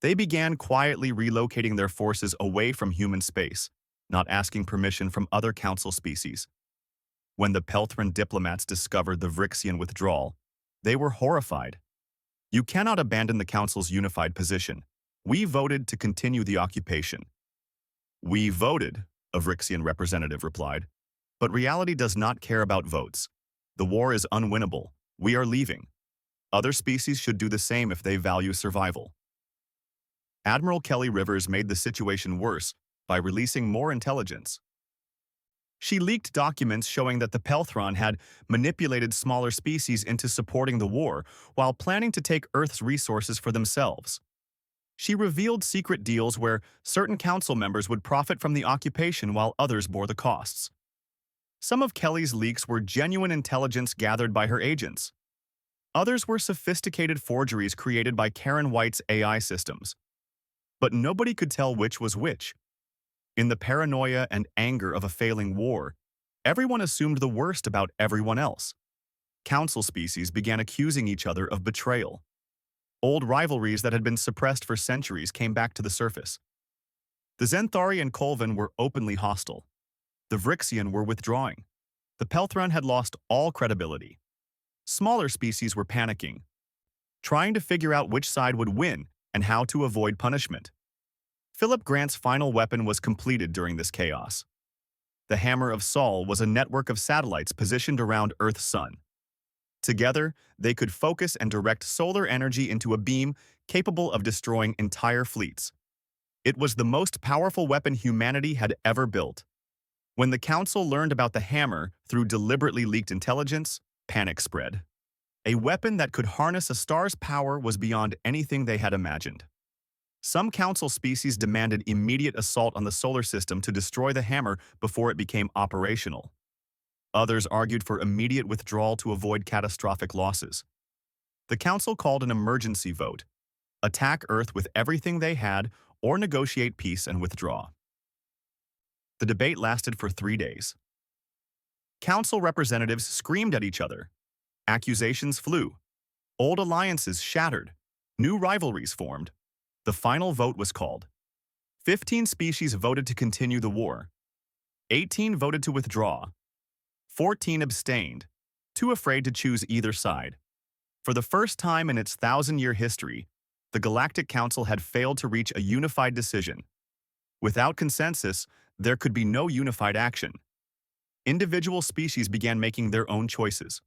They began quietly relocating their forces away from human space, not asking permission from other council species. When the Pelthran diplomats discovered the Vrixian withdrawal, they were horrified. "You cannot abandon the council's unified position. We voted to continue the occupation." "We voted," a Vrixian representative replied. "But reality does not care about votes. The war is unwinnable. We are leaving. Other species should do the same if they value survival." Admiral Kelly Rivers made the situation worse by releasing more intelligence. She leaked documents showing that the Pelthran had manipulated smaller species into supporting the war while planning to take Earth's resources for themselves. She revealed secret deals where certain council members would profit from the occupation while others bore the costs. Some of Kelly's leaks were genuine intelligence gathered by her agents. Others were sophisticated forgeries created by Karen White's AI systems. But nobody could tell which was which. In the paranoia and anger of a failing war, everyone assumed the worst about everyone else. Council species began accusing each other of betrayal. Old rivalries that had been suppressed for centuries came back to the surface. The Zenthari and Colvin were openly hostile. The Vrixian were withdrawing. The Pelthran had lost all credibility. Smaller species were panicking, trying to figure out which side would win and how to avoid punishment. Philip Grant's final weapon was completed during this chaos. The Hammer of Sol was a network of satellites positioned around Earth's sun. Together, they could focus and direct solar energy into a beam capable of destroying entire fleets. It was the most powerful weapon humanity had ever built. When the Council learned about the hammer through deliberately leaked intelligence, panic spread. A weapon that could harness a star's power was beyond anything they had imagined. Some council species demanded immediate assault on the solar system to destroy the hammer before it became operational. Others argued for immediate withdrawal to avoid catastrophic losses. The council called an emergency vote. attack Earth with everything they had, or negotiate peace and withdraw. The debate lasted for 3 days. Council representatives screamed at each other. Accusations flew. Old alliances shattered. New rivalries formed. The final vote was called. 15 species voted to continue the war. 18 voted to withdraw. 14 abstained, too afraid to choose either side. For the first time in its 1,000-year history, the Galactic Council had failed to reach a unified decision. Without consensus, there could be no unified action. Individual species began making their own choices.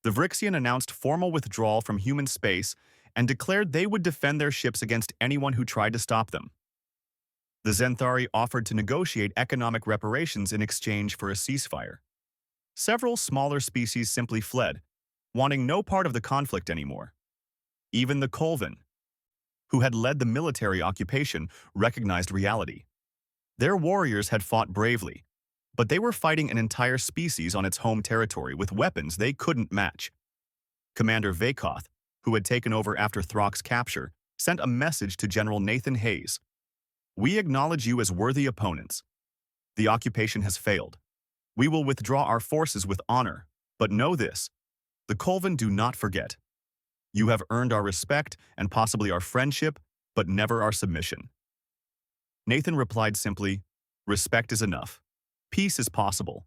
The Vrixian announced formal withdrawal from human space and declared they would defend their ships against anyone who tried to stop them. The Zenthari offered to negotiate economic reparations in exchange for a ceasefire. Several smaller species simply fled, wanting no part of the conflict anymore. Even the Colvin, who had led the military occupation, recognized reality. Their warriors had fought bravely, but they were fighting an entire species on its home territory with weapons they couldn't match. Commander Vakoth, who had taken over after Throck's capture, sent a message to General Nathan Hayes. "We acknowledge you as worthy opponents. The occupation has failed. We will withdraw our forces with honor, but know this: the Colvin do not forget. You have earned our respect and possibly our friendship, but never our submission." Nathan replied simply, "Respect is enough. Peace is possible.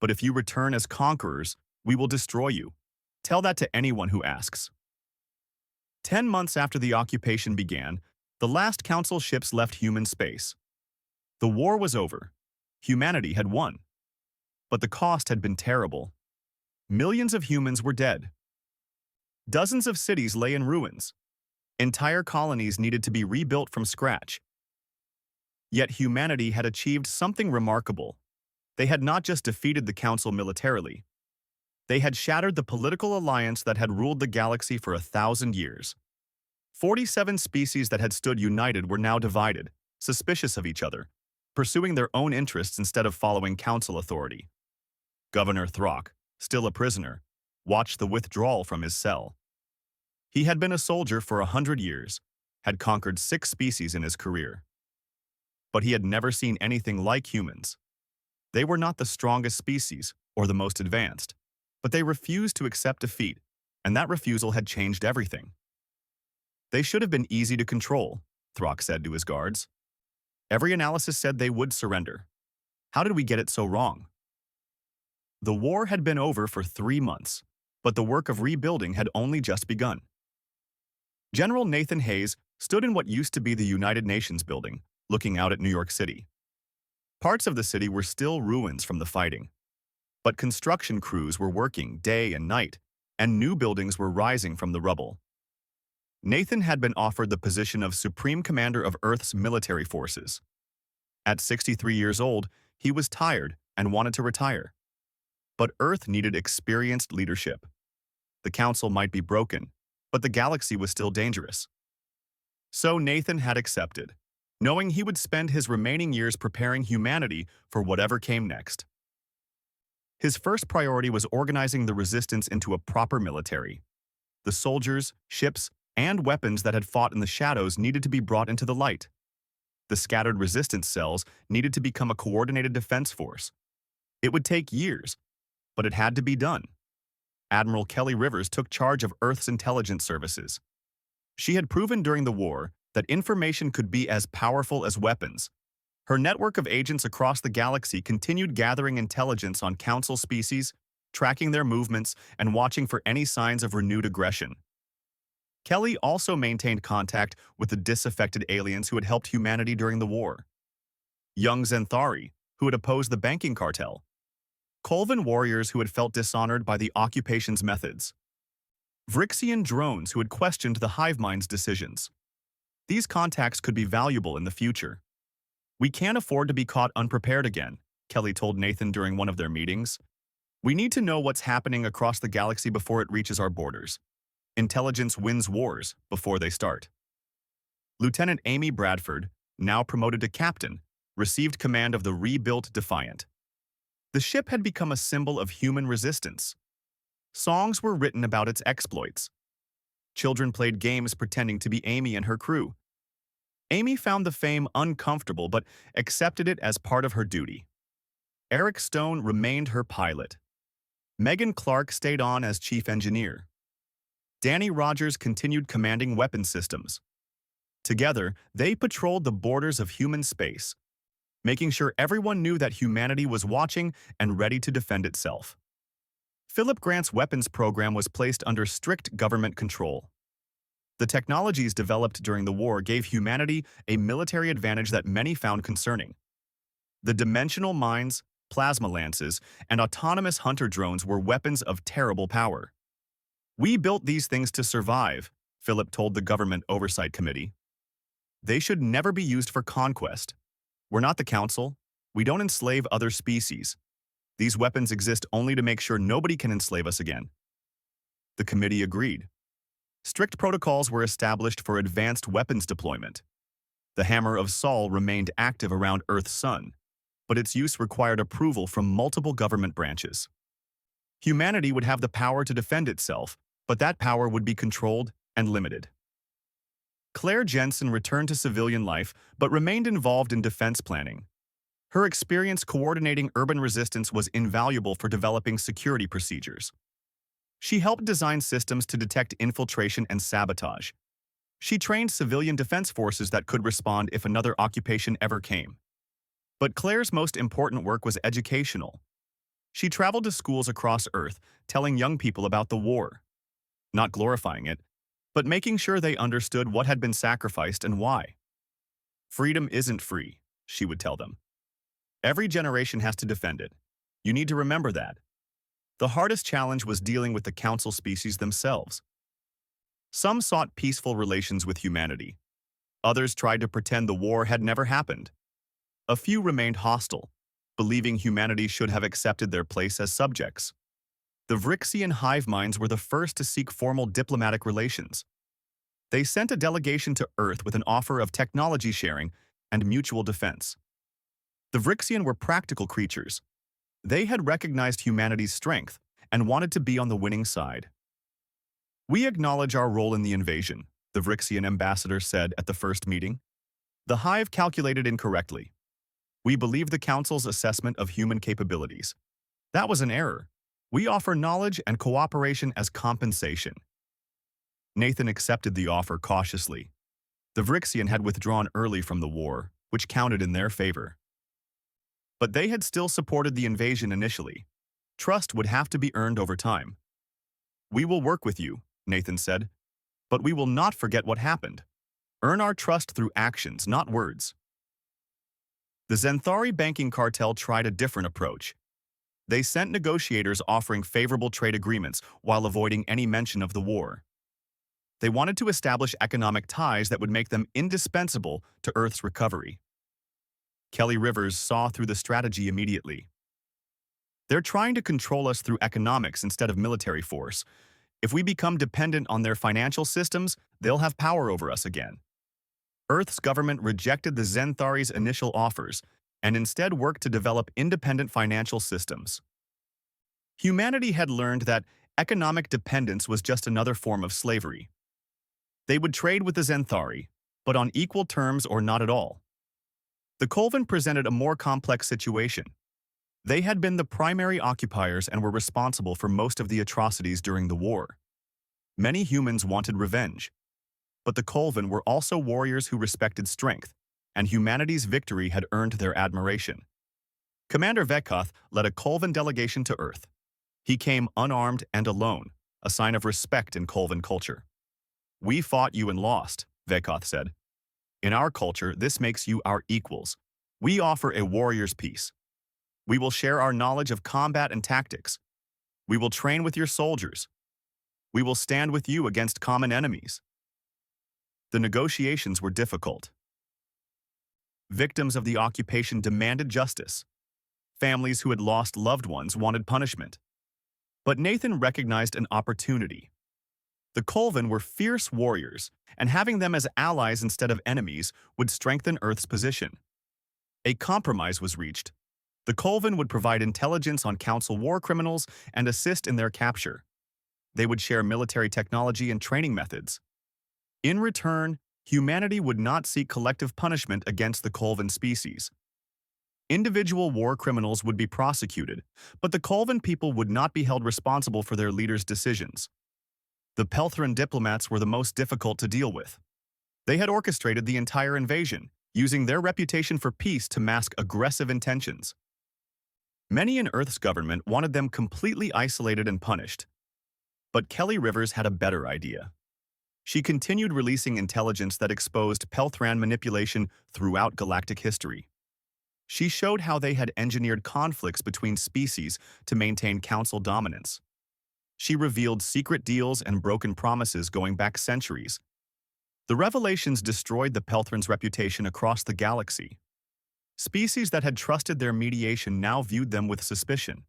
But if you return as conquerors, we will destroy you. Tell that to anyone who asks." 10 months after the occupation began, the last Council ships left human space. The war was over. Humanity had won. But the cost had been terrible. Millions of humans were dead. Dozens of cities lay in ruins. Entire colonies needed to be rebuilt from scratch. Yet humanity had achieved something remarkable. They had not just defeated the Council militarily. They had shattered the political alliance that had ruled the galaxy for 1,000 years. 47 species that had stood united were now divided, suspicious of each other, pursuing their own interests instead of following Council authority. Governor Throck, still a prisoner, watched the withdrawal from his cell. He had been a soldier for 100 years, had conquered 6 species in his career. But he had never seen anything like humans. They were not the strongest species or the most advanced, but they refused to accept defeat, and that refusal had changed everything. "They should have been easy to control," Throck said to his guards. "Every analysis said they would surrender. How did we get it so wrong?" The war had been over for 3 months, but the work of rebuilding had only just begun. General Nathan Hayes stood in what used to be the United Nations building, looking out at New York City. Parts of the city were still ruins from the fighting, but construction crews were working day and night, and new buildings were rising from the rubble. Nathan had been offered the position of Supreme Commander of Earth's military forces. At 63 years old, he was tired and wanted to retire. But Earth needed experienced leadership. The Council might be broken, but the galaxy was still dangerous. So Nathan had accepted, knowing he would spend his remaining years preparing humanity for whatever came next. His first priority was organizing the resistance into a proper military. The soldiers, ships, and weapons that had fought in the shadows needed to be brought into the light. The scattered resistance cells needed to become a coordinated defense force. It would take years, but it had to be done. Admiral Kelly Rivers took charge of Earth's intelligence services. She had proven during the war that information could be as powerful as weapons. Her network of agents across the galaxy continued gathering intelligence on Council species, tracking their movements, and watching for any signs of renewed aggression. Kelly also maintained contact with the disaffected aliens who had helped humanity during the war. Young Zenthari, who had opposed the banking cartel. Colvin warriors who had felt dishonored by the occupation's methods. Vrixian drones who had questioned the hive mind's decisions. These contacts could be valuable in the future. "We can't afford to be caught unprepared again," Kelly told Nathan during one of their meetings. "We need to know what's happening across the galaxy before it reaches our borders. Intelligence wins wars before they start." Lieutenant Amy Bradford, now promoted to captain, received command of the rebuilt Defiant. The ship had become a symbol of human resistance. Songs were written about its exploits. Children played games pretending to be Amy and her crew. Amy found the fame uncomfortable but accepted it as part of her duty. Eric Stone remained her pilot. Megan Clark stayed on as chief engineer. Danny Rogers continued commanding weapon systems. Together, they patrolled the borders of human space, making sure everyone knew that humanity was watching and ready to defend itself. Philip Grant's weapons program was placed under strict government control. The technologies developed during the war gave humanity a military advantage that many found concerning. The dimensional mines, plasma lances, and autonomous hunter drones were weapons of terrible power. "We built these things to survive," Philip told the Government Oversight Committee. "They should never be used for conquest. We're not the Council. We don't enslave other species. These weapons exist only to make sure nobody can enslave us again." The committee agreed. Strict protocols were established for advanced weapons deployment. The Hammer of Sol remained active around Earth's sun, but its use required approval from multiple government branches. Humanity would have the power to defend itself, but that power would be controlled and limited. Claire Jensen returned to civilian life but remained involved in defense planning. Her experience coordinating urban resistance was invaluable for developing security procedures. She helped design systems to detect infiltration and sabotage. She trained civilian defense forces that could respond if another occupation ever came. But Claire's most important work was educational. She traveled to schools across Earth, telling young people about the war. Not glorifying it, but making sure they understood what had been sacrificed and why. "Freedom isn't free," she would tell them. "Every generation has to defend it. You need to remember that." The hardest challenge was dealing with the Council species themselves. Some sought peaceful relations with humanity. Others tried to pretend the war had never happened. A few remained hostile, believing humanity should have accepted their place as subjects. The Vrixian hive minds were the first to seek formal diplomatic relations. They sent a delegation to Earth with an offer of technology sharing and mutual defense. The Vrixian were practical creatures. They had recognized humanity's strength and wanted to be on the winning side. "We acknowledge our role in the invasion," the Vrixian ambassador said at the first meeting. "The Hive calculated incorrectly. We believe the Council's assessment of human capabilities. That was an error. We offer knowledge and cooperation as compensation." Nathan accepted the offer cautiously. The Vrixian had withdrawn early from the war, which counted in their favor. But they had still supported the invasion initially. Trust would have to be earned over time. "We will work with you," Nathan said, "but we will not forget what happened. Earn our trust through actions, not words." The Zenthari banking cartel tried a different approach. They sent negotiators offering favorable trade agreements while avoiding any mention of the war. They wanted to establish economic ties that would make them indispensable to Earth's recovery. Kelly Rivers saw through the strategy immediately. "They're trying to control us through economics instead of military force. If we become dependent on their financial systems, they'll have power over us again." Earth's government rejected the Zenthari's initial offers and instead worked to develop independent financial systems. Humanity had learned that economic dependence was just another form of slavery. They would trade with the Zenthari, but on equal terms or not at all. The Colvin presented a more complex situation. They had been the primary occupiers and were responsible for most of the atrocities during the war. Many humans wanted revenge. But the Colvin were also warriors who respected strength, and humanity's victory had earned their admiration. Commander Vetkoth led a Colvin delegation to Earth. He came unarmed and alone, a sign of respect in Colvin culture. "We fought you and lost," Vetkoth said. "In our culture, this makes you our equals. We offer a warrior's peace. We will share our knowledge of combat and tactics. We will train with your soldiers. We will stand with you against common enemies." The negotiations were difficult. Victims of the occupation demanded justice. Families who had lost loved ones wanted punishment. But Nathan recognized an opportunity. The Colvin were fierce warriors, and having them as allies instead of enemies would strengthen Earth's position. A compromise was reached. The Colvin would provide intelligence on Council war criminals and assist in their capture. They would share military technology and training methods. In return, humanity would not seek collective punishment against the Colvin species. Individual war criminals would be prosecuted, but the Colvin people would not be held responsible for their leaders' decisions. The Pelthran diplomats were the most difficult to deal with. They had orchestrated the entire invasion, using their reputation for peace to mask aggressive intentions. Many in Earth's government wanted them completely isolated and punished. But Kelly Rivers had a better idea. She continued releasing intelligence that exposed Pelthran manipulation throughout galactic history. She showed how they had engineered conflicts between species to maintain council dominance. She revealed secret deals and broken promises going back centuries. The revelations destroyed the Pelthran's reputation across the galaxy. Species that had trusted their mediation now viewed them with suspicion.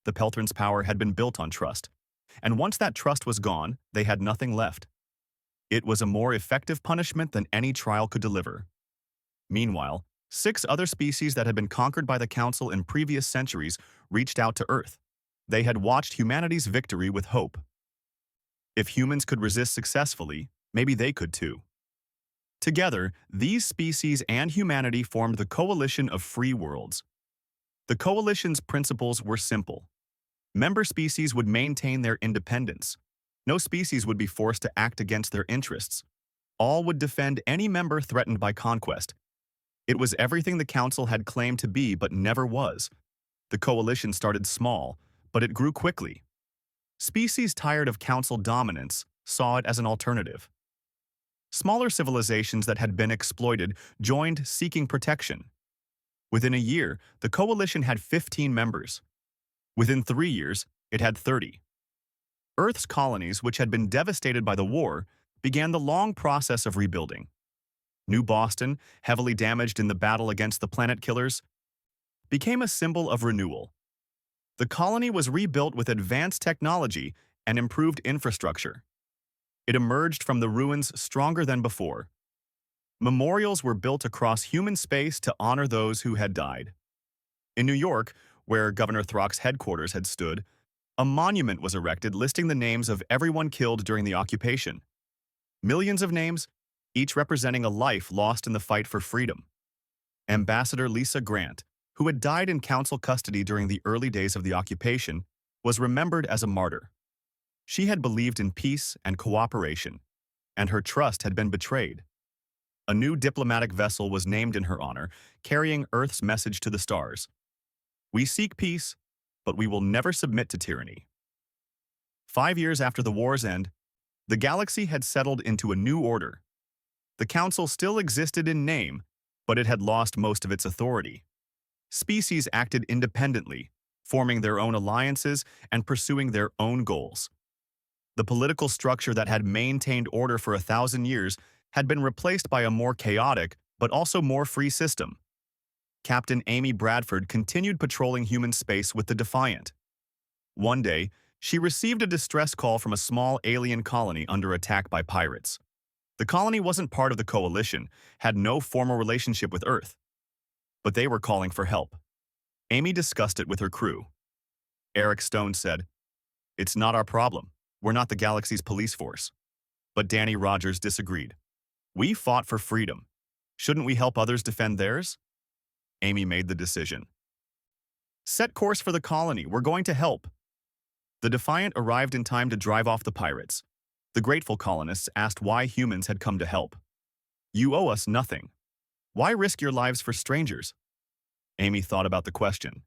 The Pelthran's power had been built on trust, and once that trust was gone, they had nothing left. It was a more effective punishment than any trial could deliver. Meanwhile, 6 other species that had been conquered by the Council in previous centuries reached out to Earth. They had watched humanity's victory with hope. If humans could resist successfully, maybe they could too. Together, these species and humanity formed the Coalition of Free Worlds. The coalition's principles were simple. Member species would maintain their independence. No species would be forced to act against their interests. All would defend any member threatened by conquest. It was everything the Council had claimed to be but never was. The coalition started small, but it grew quickly. Species tired of Council dominance saw it as an alternative. Smaller civilizations that had been exploited joined seeking protection. Within a year, the coalition had 15 members. Within 3 years, it had 30. Earth's colonies, which had been devastated by the war, began the long process of rebuilding. New Boston, heavily damaged in the battle against the planet killers, became a symbol of renewal. The colony was rebuilt with advanced technology and improved infrastructure. It emerged from the ruins stronger than before. Memorials were built across human space to honor those who had died. In New York, where Governor Throck's headquarters had stood, a monument was erected listing the names of everyone killed during the occupation. Millions of names, each representing a life lost in the fight for freedom. Ambassador Lisa Grant, who had died in council custody during the early days of the occupation, was remembered as a martyr. She had believed in peace and cooperation, and her trust had been betrayed. A new diplomatic vessel was named in her honor, carrying Earth's message to the stars. We seek peace, but we will never submit to tyranny. 5 years after the war's end, the galaxy had settled into a new order. The Council still existed in name, but it had lost most of its authority. Species acted independently, forming their own alliances and pursuing their own goals. The political structure that had maintained order for 1,000 years had been replaced by a more chaotic, but also more free system. Captain Amy Bradford continued patrolling human space with the Defiant. One day, she received a distress call from a small alien colony under attack by pirates. The colony wasn't part of the coalition, had no formal relationship with Earth. But they were calling for help. Amy discussed it with her crew. Eric Stone said, "It's not our problem. We're not the galaxy's police force." But Danny Rogers disagreed. "We fought for freedom. Shouldn't we help others defend theirs?" Amy made the decision. "Set course for the colony. We're going to help." The Defiant arrived in time to drive off the pirates. The grateful colonists asked why humans had come to help. "You owe us nothing. Why risk your lives for strangers?" Amy thought about the question.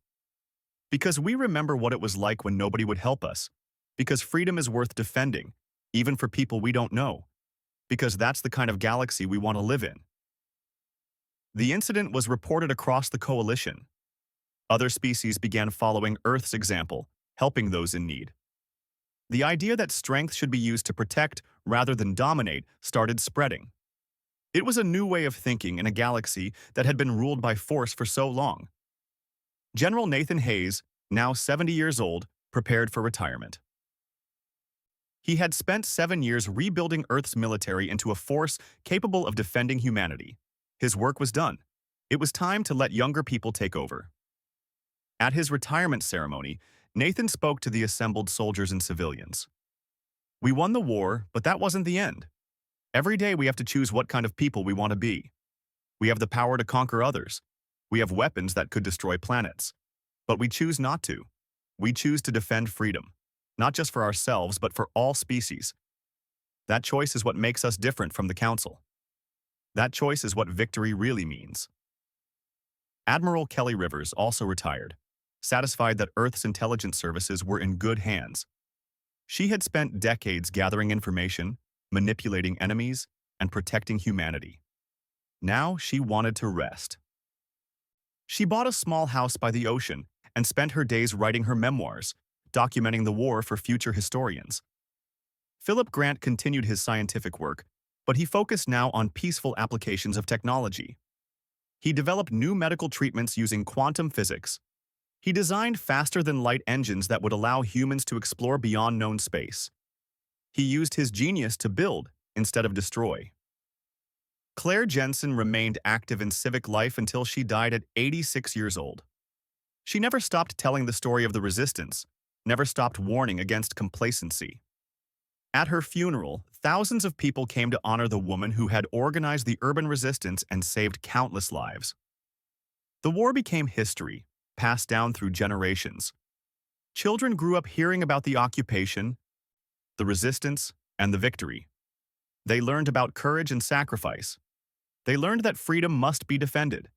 "Because we remember what it was like when nobody would help us. Because freedom is worth defending, even for people we don't know. Because that's the kind of galaxy we want to live in." The incident was reported across the coalition. Other species began following Earth's example, helping those in need. The idea that strength should be used to protect rather than dominate started spreading. It was a new way of thinking in a galaxy that had been ruled by force for so long. General Nathan Hayes, now 70 years old, prepared for retirement. He had spent 7 years rebuilding Earth's military into a force capable of defending humanity. His work was done. It was time to let younger people take over. At his retirement ceremony, Nathan spoke to the assembled soldiers and civilians. We won the war, but that wasn't the end. Every day we have to choose what kind of people we want to be. We have the power to conquer others. We have weapons that could destroy planets. But we choose not to. We choose to defend freedom, not just for ourselves, but for all species. That choice is what makes us different from the Council. That choice is what victory really means. Admiral Kelly Rivers also retired, satisfied that Earth's intelligence services were in good hands. She had spent decades gathering information, manipulating enemies, and protecting humanity. Now she wanted to rest. She bought a small house by the ocean and spent her days writing her memoirs, documenting the war for future historians. Philip Grant continued his scientific work, but he focused now on peaceful applications of technology. He developed new medical treatments using quantum physics. He designed faster-than-light engines that would allow humans to explore beyond known space. He used his genius to build instead of destroy. Claire Jensen remained active in civic life until she died at 86 years old. She never stopped telling the story of the resistance, never stopped warning against complacency. At her funeral, thousands of people came to honor the woman who had organized the urban resistance and saved countless lives. The war became history, passed down through generations. Children grew up hearing about the occupation, the resistance, and the victory. They learned about courage and sacrifice. They learned that freedom must be defended.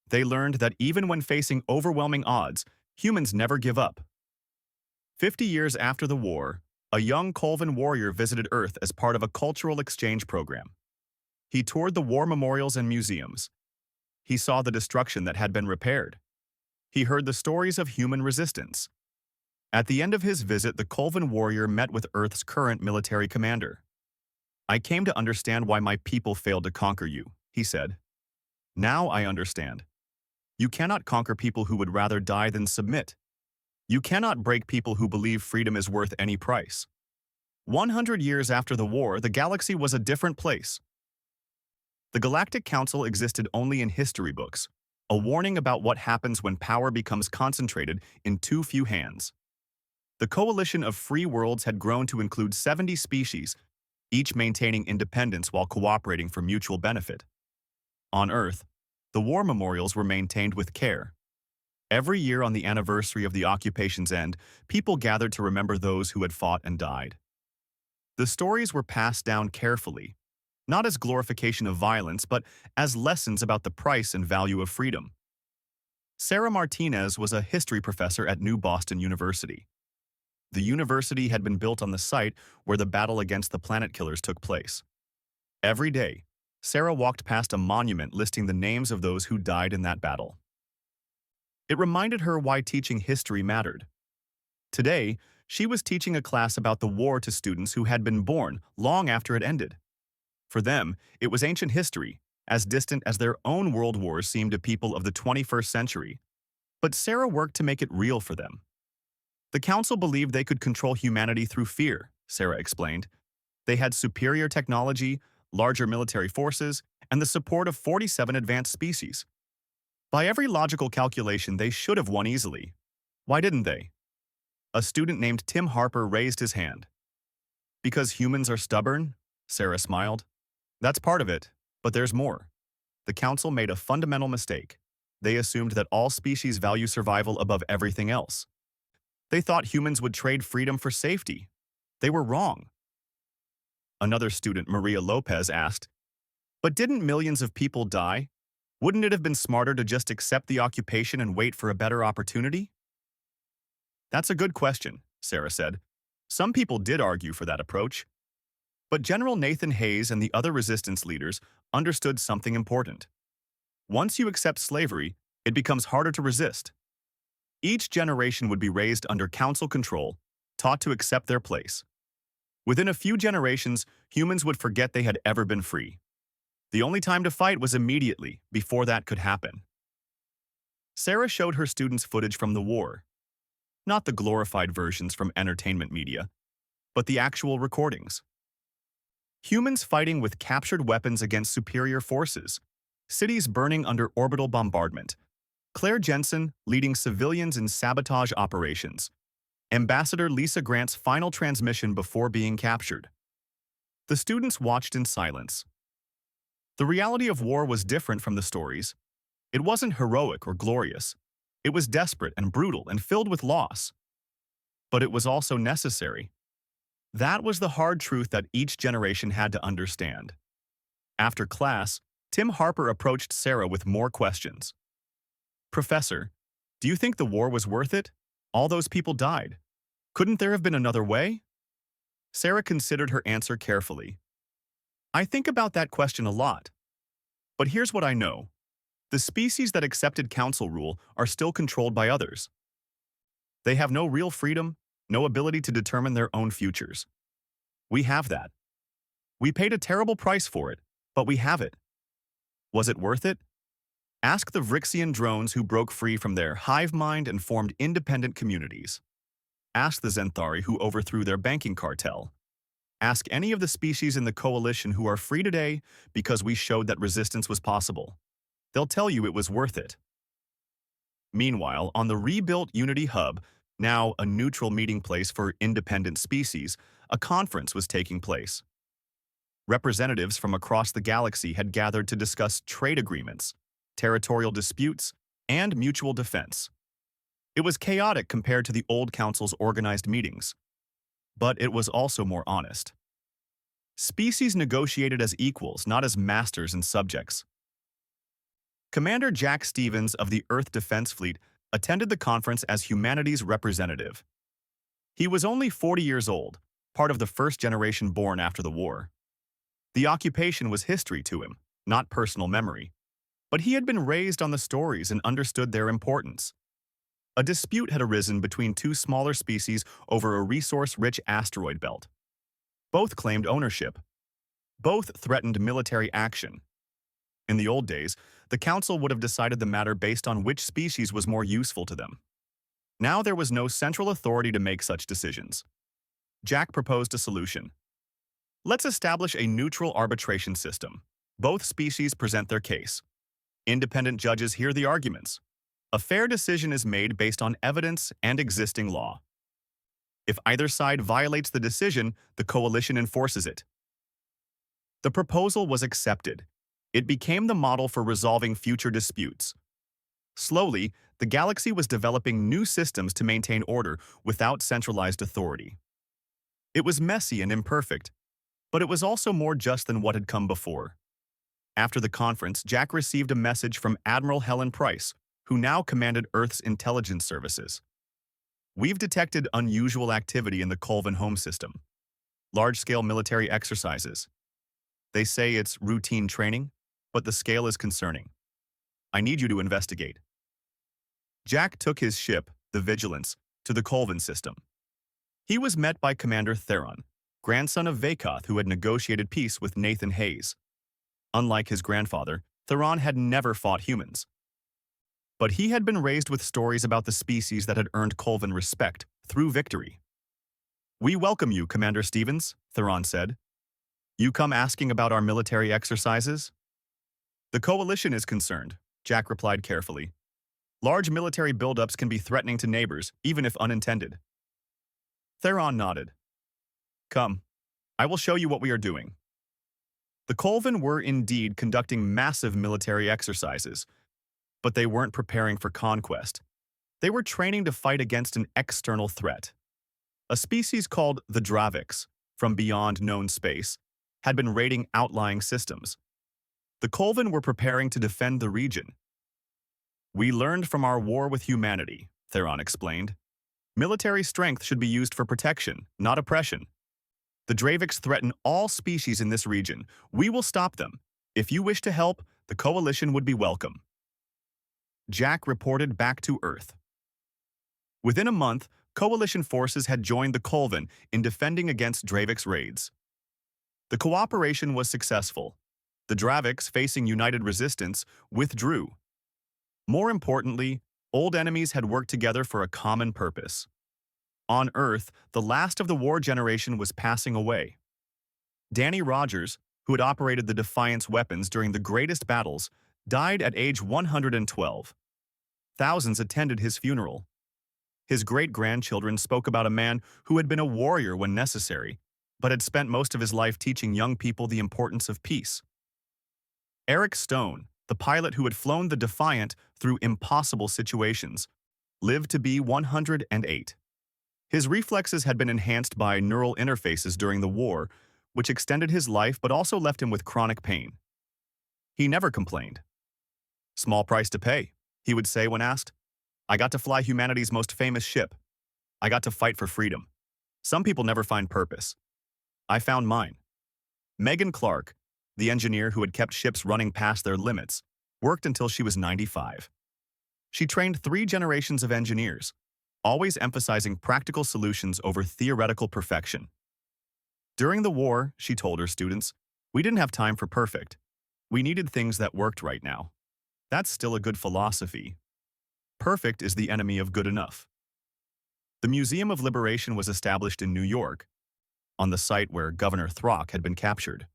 They learned that even when facing overwhelming odds, humans never give up. 50 years after the war, a young Colvin warrior visited Earth as part of a cultural exchange program. He toured the war memorials and museums. He saw the destruction that had been repaired. He heard the stories of human resistance. At the end of his visit, the Colvin warrior met with Earth's current military commander. "I came to understand why my people failed to conquer you," he said. "Now I understand. You cannot conquer people who would rather die than submit. You cannot break people who believe freedom is worth any price." 100 years after the war, the galaxy was a different place. The Galactic Council existed only in history books, a warning about what happens when power becomes concentrated in too few hands. The coalition of free worlds had grown to include 70 species, each maintaining independence while cooperating for mutual benefit. On Earth, the war memorials were maintained with care. Every year on the anniversary of the occupation's end, people gathered to remember those who had fought and died. The stories were passed down carefully, not as glorification of violence, but as lessons about the price and value of freedom. Sarah Martinez was a history professor at New Boston University. The university had been built on the site where the battle against the planet killers took place. Every day, Sarah walked past a monument listing the names of those who died in that battle. It reminded her why teaching history mattered. Today, she was teaching a class about the war to students who had been born long after it ended. For them, it was ancient history, as distant as their own world wars seemed to people of the 21st century. But Sarah worked to make it real for them. The Council believed they could control humanity through fear, Sarah explained. They had superior technology, larger military forces, and the support of 47 advanced species. By every logical calculation, they should have won easily. Why didn't they? A student named Tim Harper raised his hand. "Because humans are stubborn?" Sarah smiled. "That's part of it, but there's more." The Council made a fundamental mistake. They assumed that all species value survival above everything else. They thought humans would trade freedom for safety. They were wrong. Another student, Maria Lopez, asked, "But didn't millions of people die? Wouldn't it have been smarter to just accept the occupation and wait for a better opportunity?" "That's a good question," Sarah said. "Some people did argue for that approach. But General Nathan Hayes and the other resistance leaders understood something important. Once you accept slavery, it becomes harder to resist. Each generation would be raised under council control, taught to accept their place. Within a few generations, humans would forget they had ever been free. The only time to fight was immediately, before that could happen." Sarah showed her students footage from the war. Not the glorified versions from entertainment media, but the actual recordings. Humans fighting with captured weapons against superior forces, cities burning under orbital bombardment, Claire Jensen leading civilians in sabotage operations, Ambassador Lisa Grant's final transmission before being captured. The students watched in silence. The reality of war was different from the stories. It wasn't heroic or glorious. It was desperate and brutal and filled with loss. But it was also necessary. That was the hard truth that each generation had to understand. After class, Tim Harper approached Sarah with more questions. Professor, do you think the war was worth it? All those people died. Couldn't there have been another way? Sarah considered her answer carefully. I think about that question a lot. But here's what I know. The species that accepted council rule are still controlled by others. They have no real freedom, no ability to determine their own futures. We have that. We paid a terrible price for it, but we have it. Was it worth it? Ask the Vrixian drones who broke free from their hive mind and formed independent communities. Ask the Zenthari who overthrew their banking cartel. Ask any of the species in the coalition who are free today because we showed that resistance was possible. They'll tell you it was worth it. Meanwhile, on the rebuilt Unity Hub, now a neutral meeting place for independent species, a conference was taking place. Representatives from across the galaxy had gathered to discuss trade agreements, territorial disputes, and mutual defense. It was chaotic compared to the old council's organized meetings, but it was also more honest. Species negotiated as equals, not as masters and subjects. Commander Jack Stevens of the Earth Defense Fleet attended the conference as humanity's representative. He was only 40 years old, part of the first generation born after the war. The occupation was history to him, not personal memory. But he had been raised on the stories and understood their importance. A dispute had arisen between two smaller species over a resource-rich asteroid belt. Both claimed ownership. Both threatened military action. In the old days, the council would have decided the matter based on which species was more useful to them. Now there was no central authority to make such decisions. Jack proposed a solution. Let's establish a neutral arbitration system. Both species present their case. Independent judges hear the arguments. A fair decision is made based on evidence and existing law. If either side violates the decision, the coalition enforces it. The proposal was accepted. It became the model for resolving future disputes. Slowly, the galaxy was developing new systems to maintain order without centralized authority. It was messy and imperfect, but it was also more just than what had come before. After the conference, Jack received a message from Admiral Helen Price, who now commanded Earth's intelligence services. We've detected unusual activity in the Colvin home system. Large-scale military exercises. They say it's routine training, but the scale is concerning. I need you to investigate. Jack took his ship, the Vigilance, to the Colvin system. He was met by Commander Theron, grandson of Vakoth, who had negotiated peace with Nathan Hayes. Unlike his grandfather, Theron had never fought humans. But he had been raised with stories about the species that had earned Colvin respect through victory. We welcome you, Commander Stevens, Theron said. You come asking about our military exercises? The coalition is concerned, Jack replied carefully. Large military buildups can be threatening to neighbors, even if unintended. Theron nodded. Come, I will show you what we are doing. The Colvin were indeed conducting massive military exercises, but they weren't preparing for conquest. They were training to fight against an external threat. A species called the Dravix, from beyond known space, had been raiding outlying systems. The Colvin were preparing to defend the region. We learned from our war with humanity, Theron explained. Military strength should be used for protection, not oppression. The Dravix threaten all species in this region. We will stop them. If you wish to help, the coalition would be welcome. Jack reported back to Earth. Within a month, coalition forces had joined the Colvin in defending against Dravix raids. The cooperation was successful. The Dravix, facing united resistance, withdrew. More importantly, old enemies had worked together for a common purpose. On Earth, the last of the war generation was passing away. Danny Rogers, who had operated the Defiance weapons during the greatest battles, died at age 112. Thousands attended his funeral. His great-grandchildren spoke about a man who had been a warrior when necessary, but had spent most of his life teaching young people the importance of peace. Eric Stone, the pilot who had flown the Defiant through impossible situations, lived to be 108. His reflexes had been enhanced by neural interfaces during the war, which extended his life but also left him with chronic pain. He never complained. "Small price to pay," he would say when asked. "I got to fly humanity's most famous ship. I got to fight for freedom. Some people never find purpose. I found mine." Megan Clark, the engineer who had kept ships running past their limits, worked until she was 95. She trained 3 generations of engineers, always emphasizing practical solutions over theoretical perfection. During the war, she told her students, "We didn't have time for perfect. We needed things that worked right now." That's still a good philosophy. Perfect is the enemy of good enough. The Museum of Liberation was established in New York, on the site where Governor Throck had been captured.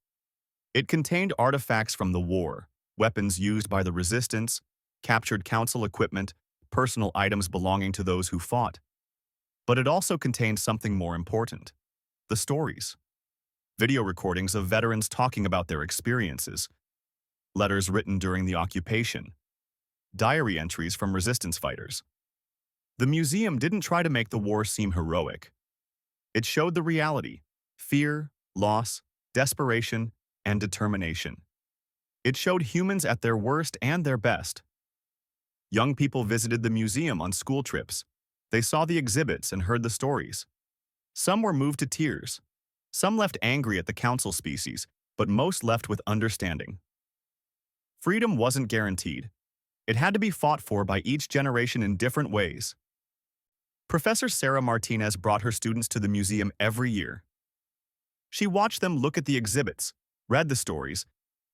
It contained artifacts from the war, weapons used by the resistance, captured council equipment, personal items belonging to those who fought. But it also contained something more important: the stories. Video recordings of veterans talking about their experiences, letters written during the occupation, diary entries from resistance fighters. The museum didn't try to make the war seem heroic. It showed the reality: fear, loss, desperation, and determination. It showed humans at their worst and their best. Young people visited the museum on school trips. They saw the exhibits and heard the stories. Some were moved to tears. Some left angry at the council species, but most left with understanding. Freedom wasn't guaranteed. It had to be fought for by each generation in different ways. Professor Sarah Martinez brought her students to the museum every year. She watched them look at the exhibits, read the stories,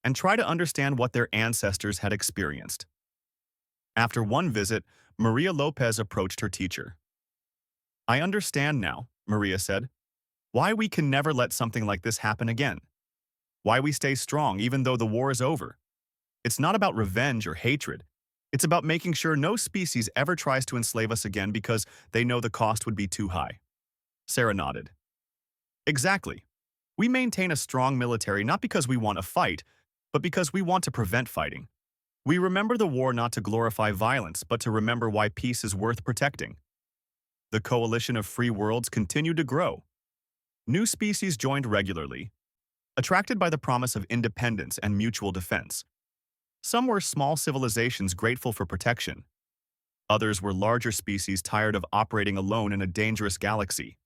and try to understand what their ancestors had experienced. After one visit, Maria Lopez approached her teacher. "I understand now," Maria said, "why we can never let something like this happen again. Why we stay strong even though the war is over. It's not about revenge or hatred. It's about making sure no species ever tries to enslave us again because they know the cost would be too high." Sarah nodded. "Exactly. We maintain a strong military not because we want to fight, but because we want to prevent fighting. We remember the war not to glorify violence, but to remember why peace is worth protecting." The coalition of free worlds continued to grow. New species joined regularly, attracted by the promise of independence and mutual defense. Some were small civilizations grateful for protection. Others were larger species tired of operating alone in a dangerous galaxy.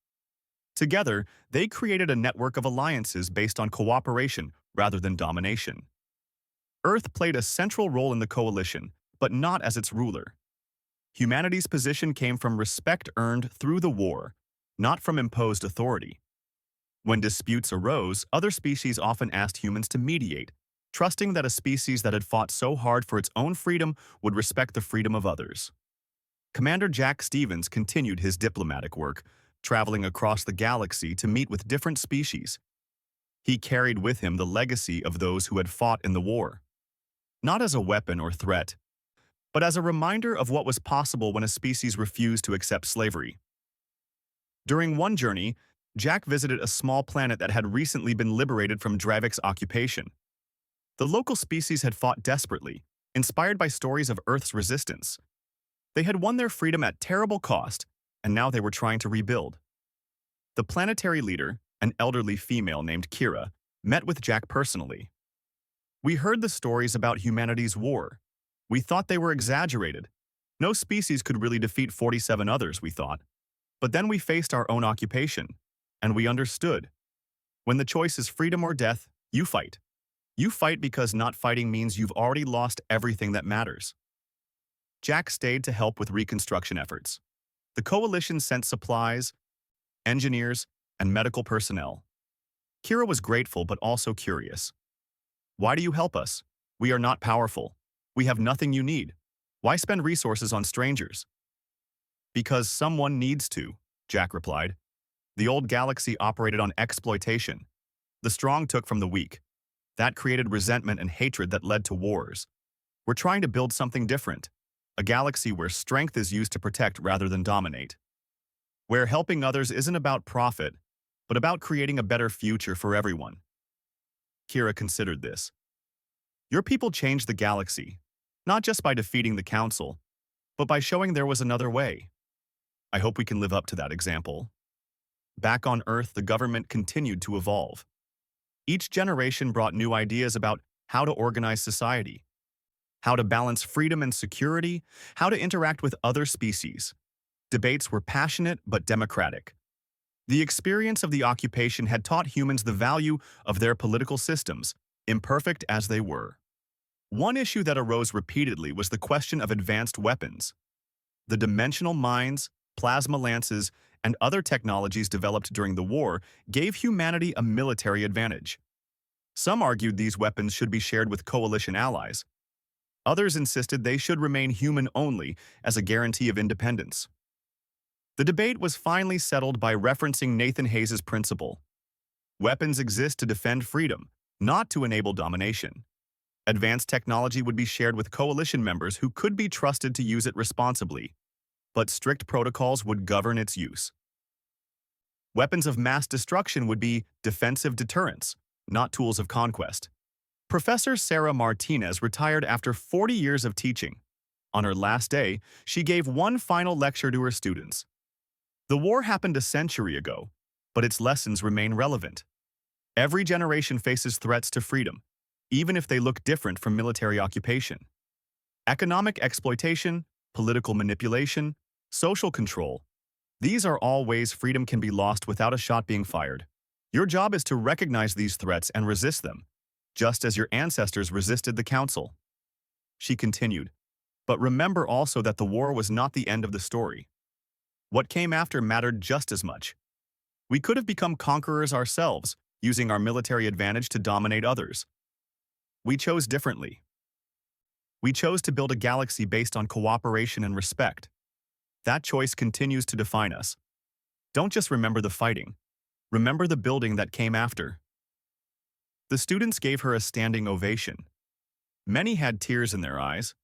Together, they created a network of alliances based on cooperation rather than domination. Earth played a central role in the coalition, but not as its ruler. Humanity's position came from respect earned through the war, not from imposed authority. When disputes arose, other species often asked humans to mediate, trusting that a species that had fought so hard for its own freedom would respect the freedom of others. Commander Jack Stevens continued his diplomatic work, traveling across the galaxy to meet with different species. He carried with him the legacy of those who had fought in the war. Not as a weapon or threat, but as a reminder of what was possible when a species refused to accept slavery. During one journey, Jack visited a small planet that had recently been liberated from Dravik's occupation. The local species had fought desperately, inspired by stories of Earth's resistance. They had won their freedom at terrible cost, and now they were trying to rebuild. The planetary leader, an elderly female named Kira, met with Jack personally. "We heard the stories about humanity's war. We thought they were exaggerated. No species could really defeat 47 others, we thought. But then we faced our own occupation, and we understood. When the choice is freedom or death, you fight. You fight because not fighting means you've already lost everything that matters." Jack stayed to help with reconstruction efforts. The coalition sent supplies, engineers, and medical personnel. Kira was grateful but also curious. "Why do you help us? We are not powerful. We have nothing you need. Why spend resources on strangers?" "Because someone needs to," Jack replied. "The old galaxy operated on exploitation. The strong took from the weak. That created resentment and hatred that led to wars. We're trying to build something different, a galaxy where strength is used to protect rather than dominate." where helping others isn't about profit, but about creating a better future for everyone. Kira considered this. Your people changed the galaxy, not just by defeating the Council, but by showing there was another way. I hope we can live up to that example. Back on Earth, the government continued to evolve. Each generation brought new ideas about how to organize society, how to balance freedom and security, how to interact with other species. Debates were passionate but democratic. The experience of the occupation had taught humans the value of their political systems, imperfect as they were. One issue that arose repeatedly was the question of advanced weapons. The dimensional mines, plasma lances, and other technologies developed during the war gave humanity a military advantage. Some argued these weapons should be shared with coalition allies. Others insisted they should remain human only as a guarantee of independence. The debate was finally settled by referencing Nathan Hayes' principle. Weapons exist to defend freedom, not to enable domination. Advanced technology would be shared with coalition members who could be trusted to use it responsibly, but strict protocols would govern its use. Weapons of mass destruction would be defensive deterrents, not tools of conquest. Professor Sarah Martinez retired after 40 years of teaching. On her last day, she gave one final lecture to her students. The war happened a century ago, but its lessons remain relevant. Every generation faces threats to freedom, even if they look different from military occupation. Economic exploitation, political manipulation, social control. These are all ways freedom can be lost without a shot being fired. Your job is to recognize these threats and resist them, just as your ancestors resisted the Council. She continued, but remember also that the war was not the end of the story. What came after mattered just as much. We could have become conquerors ourselves, using our military advantage to dominate others. We chose differently. We chose to build a galaxy based on cooperation and respect. That choice continues to define us. Don't just remember the fighting. Remember the building that came after. The students gave her a standing ovation. Many had tears in their eyes.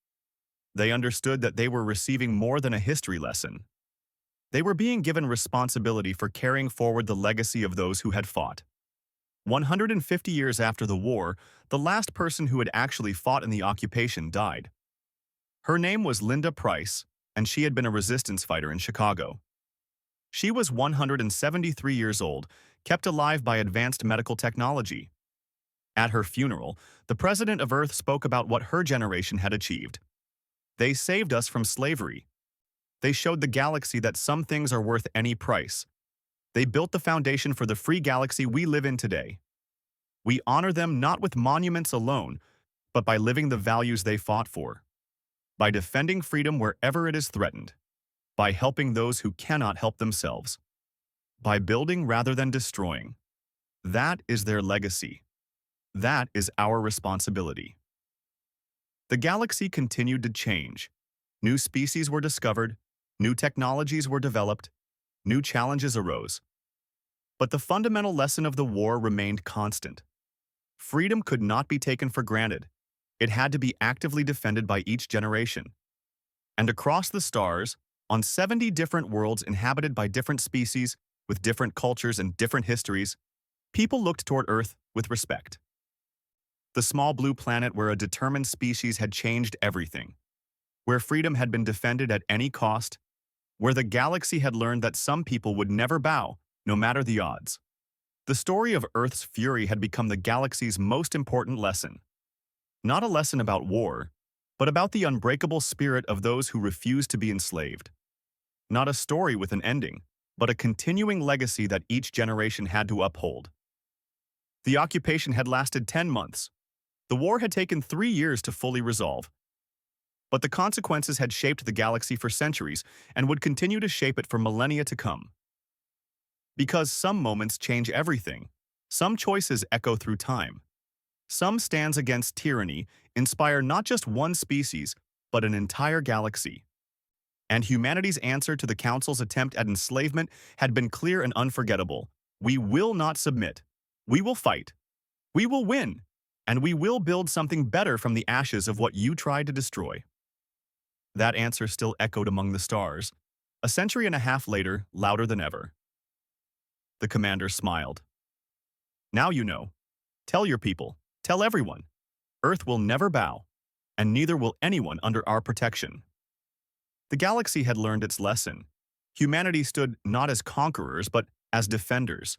They understood that they were receiving more than a history lesson. They were being given responsibility for carrying forward the legacy of those who had fought. 150 years after the war, the last person who had actually fought in the occupation died. Her name was Linda Price, and she had been a resistance fighter in Chicago. She was 173 years old, kept alive by advanced medical technology. At her funeral, the President of Earth spoke about what her generation had achieved. They saved us from slavery. They showed the galaxy that some things are worth any price. They built the foundation for the free galaxy we live in today. We honor them not with monuments alone, but by living the values they fought for. By defending freedom wherever it is threatened. By helping those who cannot help themselves. By building rather than destroying. That is their legacy. That is our responsibility. The galaxy continued to change. New species were discovered, new technologies were developed, new challenges arose. But the fundamental lesson of the war remained constant. Freedom could not be taken for granted. It had to be actively defended by each generation. And across the stars, on 70 different worlds inhabited by different species, with different cultures and different histories, people looked toward Earth with respect. The small blue planet where a determined species had changed everything. Where freedom had been defended at any cost. Where the galaxy had learned that some people would never bow, no matter the odds. The story of Earth's fury had become the galaxy's most important lesson. Not a lesson about war, but about the unbreakable spirit of those who refused to be enslaved. Not a story with an ending, but a continuing legacy that each generation had to uphold. The occupation had lasted 10 months. The war had taken 3 years to fully resolve. But the consequences had shaped the galaxy for centuries and would continue to shape it for millennia to come. Because some moments change everything, some choices echo through time. Some stands against tyranny inspire not just one species, but an entire galaxy. And humanity's answer to the Council's attempt at enslavement had been clear and unforgettable. We will not submit. We will fight. We will win. And we will build something better from the ashes of what you tried to destroy. That answer still echoed among the stars, A century and a half later, louder than ever. The commander smiled. Now you know. Tell your people. Tell everyone. Earth will never bow, and neither will anyone under our protection. The galaxy had learned its lesson. Humanity stood not as conquerors, but as defenders.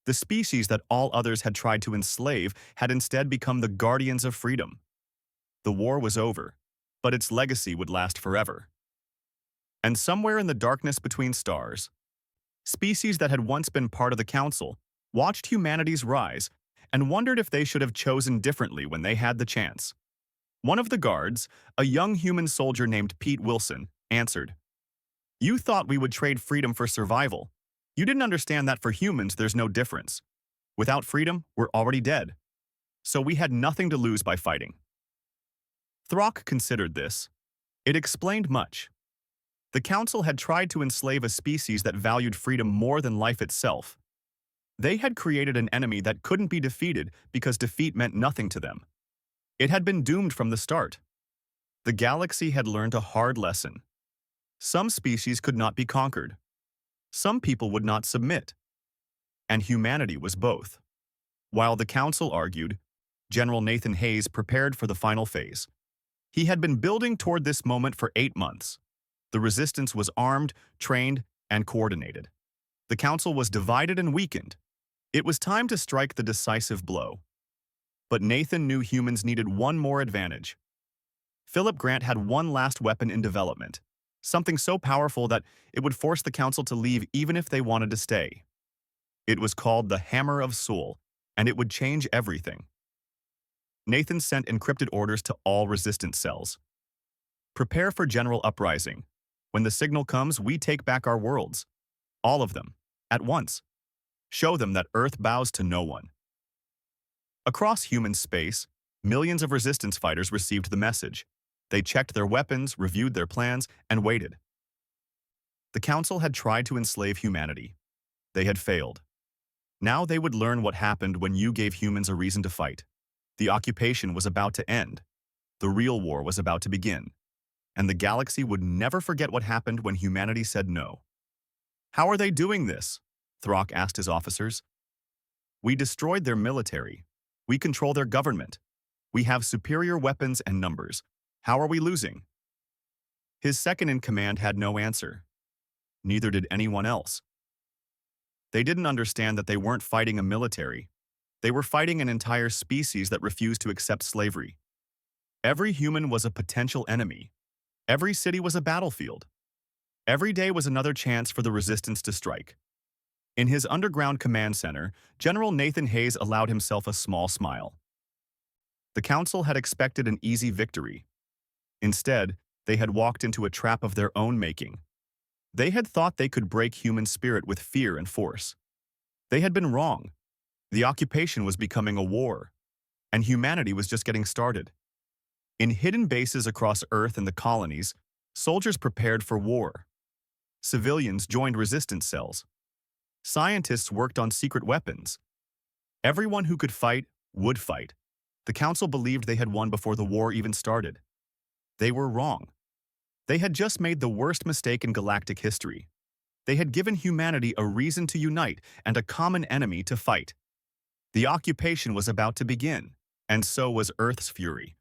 The species that all others had tried to enslave had instead become the guardians of freedom. The war was over, but its legacy would last forever. And somewhere in the darkness between stars, species that had once been part of the Council watched humanity's rise and wondered if they should have chosen differently when they had the chance. One of the guards, a young human soldier named Pete Wilson, answered, "You thought we would trade freedom for survival. You didn't understand that for humans there's no difference. Without freedom, we're already dead. So we had nothing to lose by fighting." Throck considered this. It explained much. The Council had tried to enslave a species that valued freedom more than life itself. They had created an enemy that couldn't be defeated because defeat meant nothing to them. It had been doomed from the start. The galaxy had learned a hard lesson. Some species could not be conquered. Some people would not submit. And humanity was both. While the Council argued, General Nathan Hayes prepared for the final phase. He had been building toward this moment for 8 months. The resistance was armed, trained, and coordinated. The Council was divided and weakened. It was time to strike the decisive blow. But Nathan knew humans needed one more advantage. Philip Grant had one last weapon in development, something so powerful that it would force the Council to leave even if they wanted to stay. It was called the Hammer of Soul, and it would change everything. Nathan sent encrypted orders to all resistance cells. "Prepare for general uprising. When the signal comes, we take back our worlds. All of them, at once. Show them that Earth bows to no one." Across human space, millions of resistance fighters received the message. They checked their weapons, reviewed their plans, and waited. The Council had tried to enslave humanity. They had failed. Now they would learn what happened when you gave humans a reason to fight. The occupation was about to end. The real war was about to begin. And the galaxy would never forget what happened when humanity said no. "How are they doing this?" Throck asked his officers. "We destroyed their military. We control their government. We have superior weapons and numbers. How are we losing?" His second-in-command had no answer. Neither did anyone else. They didn't understand that they weren't fighting a military. They were fighting an entire species that refused to accept slavery. Every human was a potential enemy. Every city was a battlefield. Every day was another chance for the resistance to strike. In his underground command center, General Nathan Hayes allowed himself a small smile. The Council had expected an easy victory. Instead, they had walked into a trap of their own making. They had thought they could break human spirit with fear and force. They had been wrong. The occupation was becoming a war, and humanity was just getting started. In hidden bases across Earth and the colonies, soldiers prepared for war. Civilians joined resistance cells. Scientists worked on secret weapons. Everyone who could fight would fight. The Council believed they had won before the war even started. They were wrong. They had just made the worst mistake in galactic history. They had given humanity a reason to unite and a common enemy to fight. The occupation was about to begin, and so was Earth's fury.